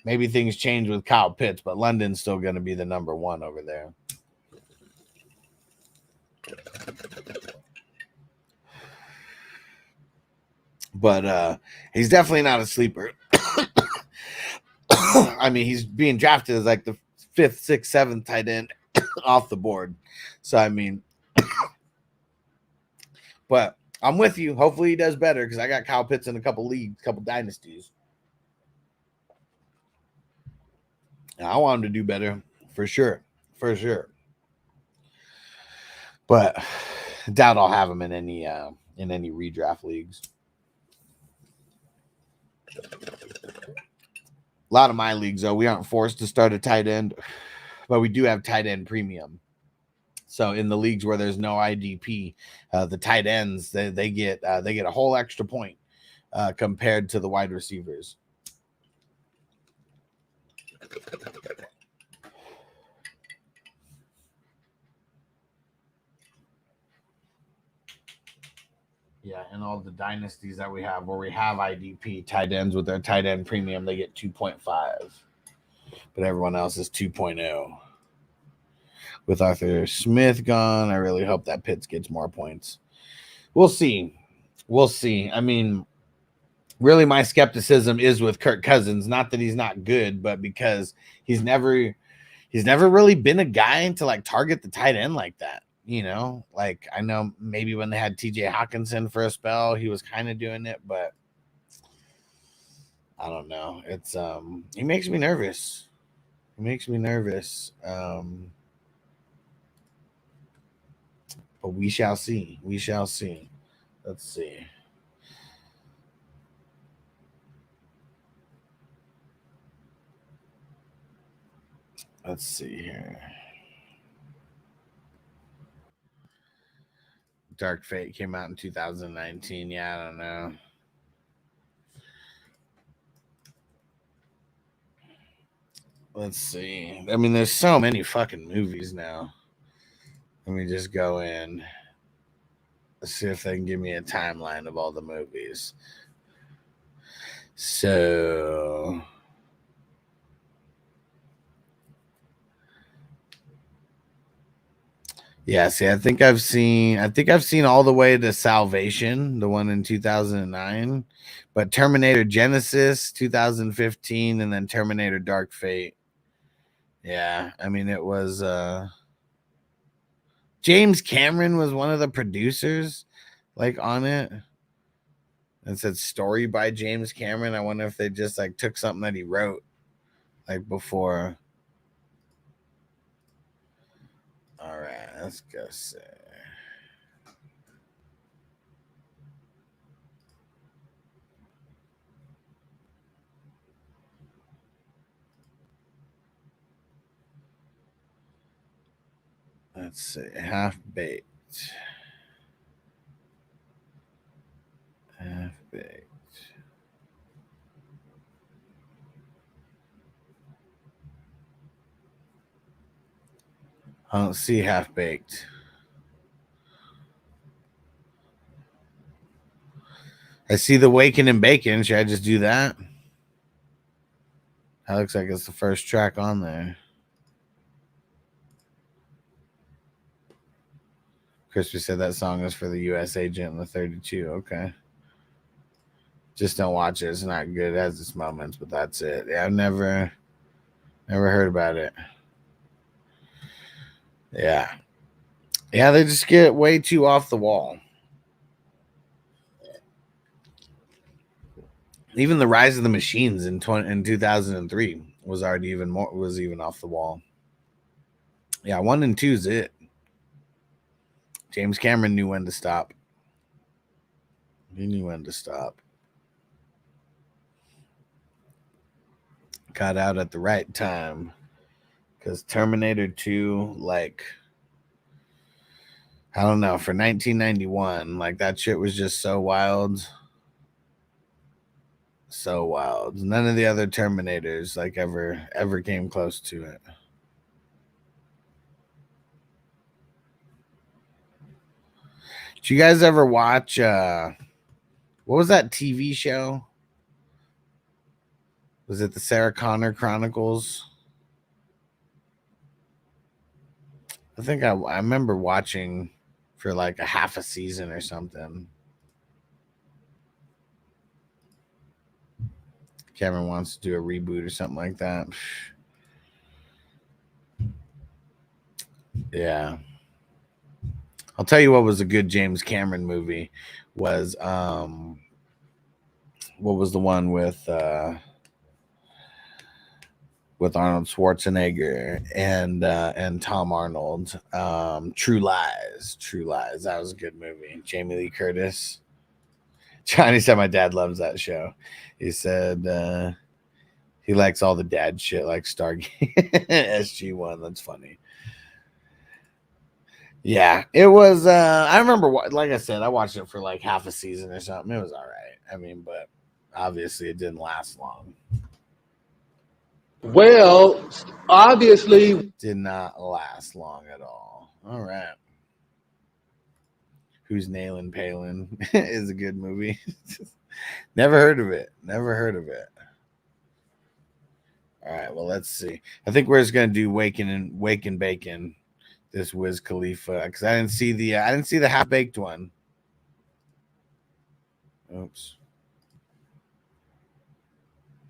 Maybe things change with Kyle Pitts, but London's still going to be the number 1 over there. But he's definitely not a sleeper. I mean, he's being drafted as like the 5th, 6th, 7th tight end off the board. So, I mean, but I'm with you. Hopefully he does better because I got Kyle Pitts in a couple leagues, couple dynasties. I want him to do better for sure. For sure. But I doubt I'll have him in any redraft leagues. A lot of my leagues, though, we aren't forced to start a tight end, but we do have tight end premium. So in the leagues where there's no IDP, the tight ends they get a whole extra point compared to the wide receivers. Yeah, and all the dynasties that we have where we have IDP tight ends with their tight end premium, they get 2.5. But everyone else is 2.0. With Arthur Smith gone, I really hope that Pitts gets more points. We'll see. We'll see. I mean, really my skepticism is with Kirk Cousins. Not that he's not good, but because he's never really been a guy to like target the tight end like that. You know, like I know maybe when they had TJ Hawkinson for a spell, he was kind of doing it, but I don't know. It's he makes me nervous. He makes me nervous. But we shall see. We shall see. Let's see. Let's see here. Dark Fate came out in 2019. Yeah, I don't know. Let's see. I mean, there's so many fucking movies now. Let me just go in. Let's see if they can give me a timeline of all the movies. So yeah, see, I think I've seen all the way to Salvation, the one in 2009, but Terminator Genesis 2015, and then Terminator Dark Fate. Yeah, I mean it was James Cameron was one of the producers like on it. It said story by James Cameron. I wonder if they just like took something that he wrote like before. All right, let's go see. Let's see. Half-Baked. Half-Baked. I don't see Half-Baked. I see the Waking and Bacon. Should I just do that? That looks like it's the first track on there. Crispy said that song is for the U.S. agent in the 32. Okay. Just don't watch it. It's not good. It has its moments, but that's it. Yeah, I've never heard about it. Yeah. Yeah, they just get way too off the wall. Even the Rise of the Machines in 2003 was already even off the wall. Yeah, 1 and 2 is it. James Cameron knew when to stop. He knew when to stop. Got out at the right time. Because Terminator 2, like, I don't know, for 1991, like, that shit was just so wild. So wild. None of the other Terminators, like, ever came close to it. Did you guys ever watch, what was that TV show? Was it the Sarah Connor Chronicles? I think I remember watching for like a half a season or something. Cameron wants to do a reboot or something like that. Yeah. I'll tell you what was a good James Cameron movie was what was the one with Arnold Schwarzenegger and Tom Arnold. True Lies. That was a good movie. Jamie Lee Curtis. Johnny said my dad loves that show. He said he likes all the dad shit like Stargate SG1. That's funny. Yeah, it was. I remember, like I said, I watched it for like half a season or something. It was all right. I mean, but obviously it didn't last long. Well, obviously, did not last long at all. All right. Who's Nailing Palin is a good movie. Never heard of it. Never heard of it. All right. Well, let's see. I think we're just gonna do Wake and Bacon. This Wiz Khalifa because I didn't see the half baked one. Oops.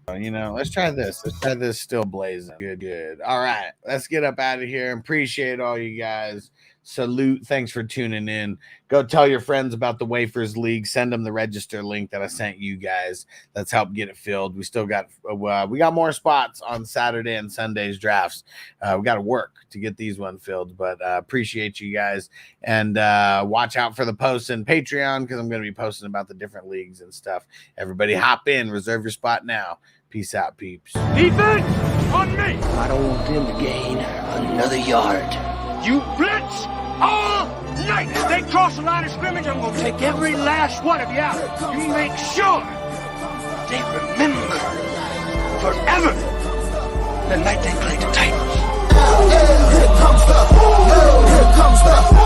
You know, let's try this. Let's try this Still Blazing. Good. All right. Let's get up out of here. Appreciate all you guys. Salute. Thanks for tuning in. Go tell your friends about the Wafers League. Send them the register link that I sent you guys. Let's help get it filled. We still got we got more spots on Saturday and Sunday's drafts. We got to work to get these one filled, but appreciate you guys. And watch out for the posts in Patreon because I'm going to be posting about the different leagues and stuff. Everybody hop in. Reserve your spot now. Peace out, peeps. Defense on me. I don't want them to gain another yard. You blitz all night. If they cross the line of scrimmage, I'm going to take every last one of you out. You make sure they remember forever the night they played the Titans. Here comes the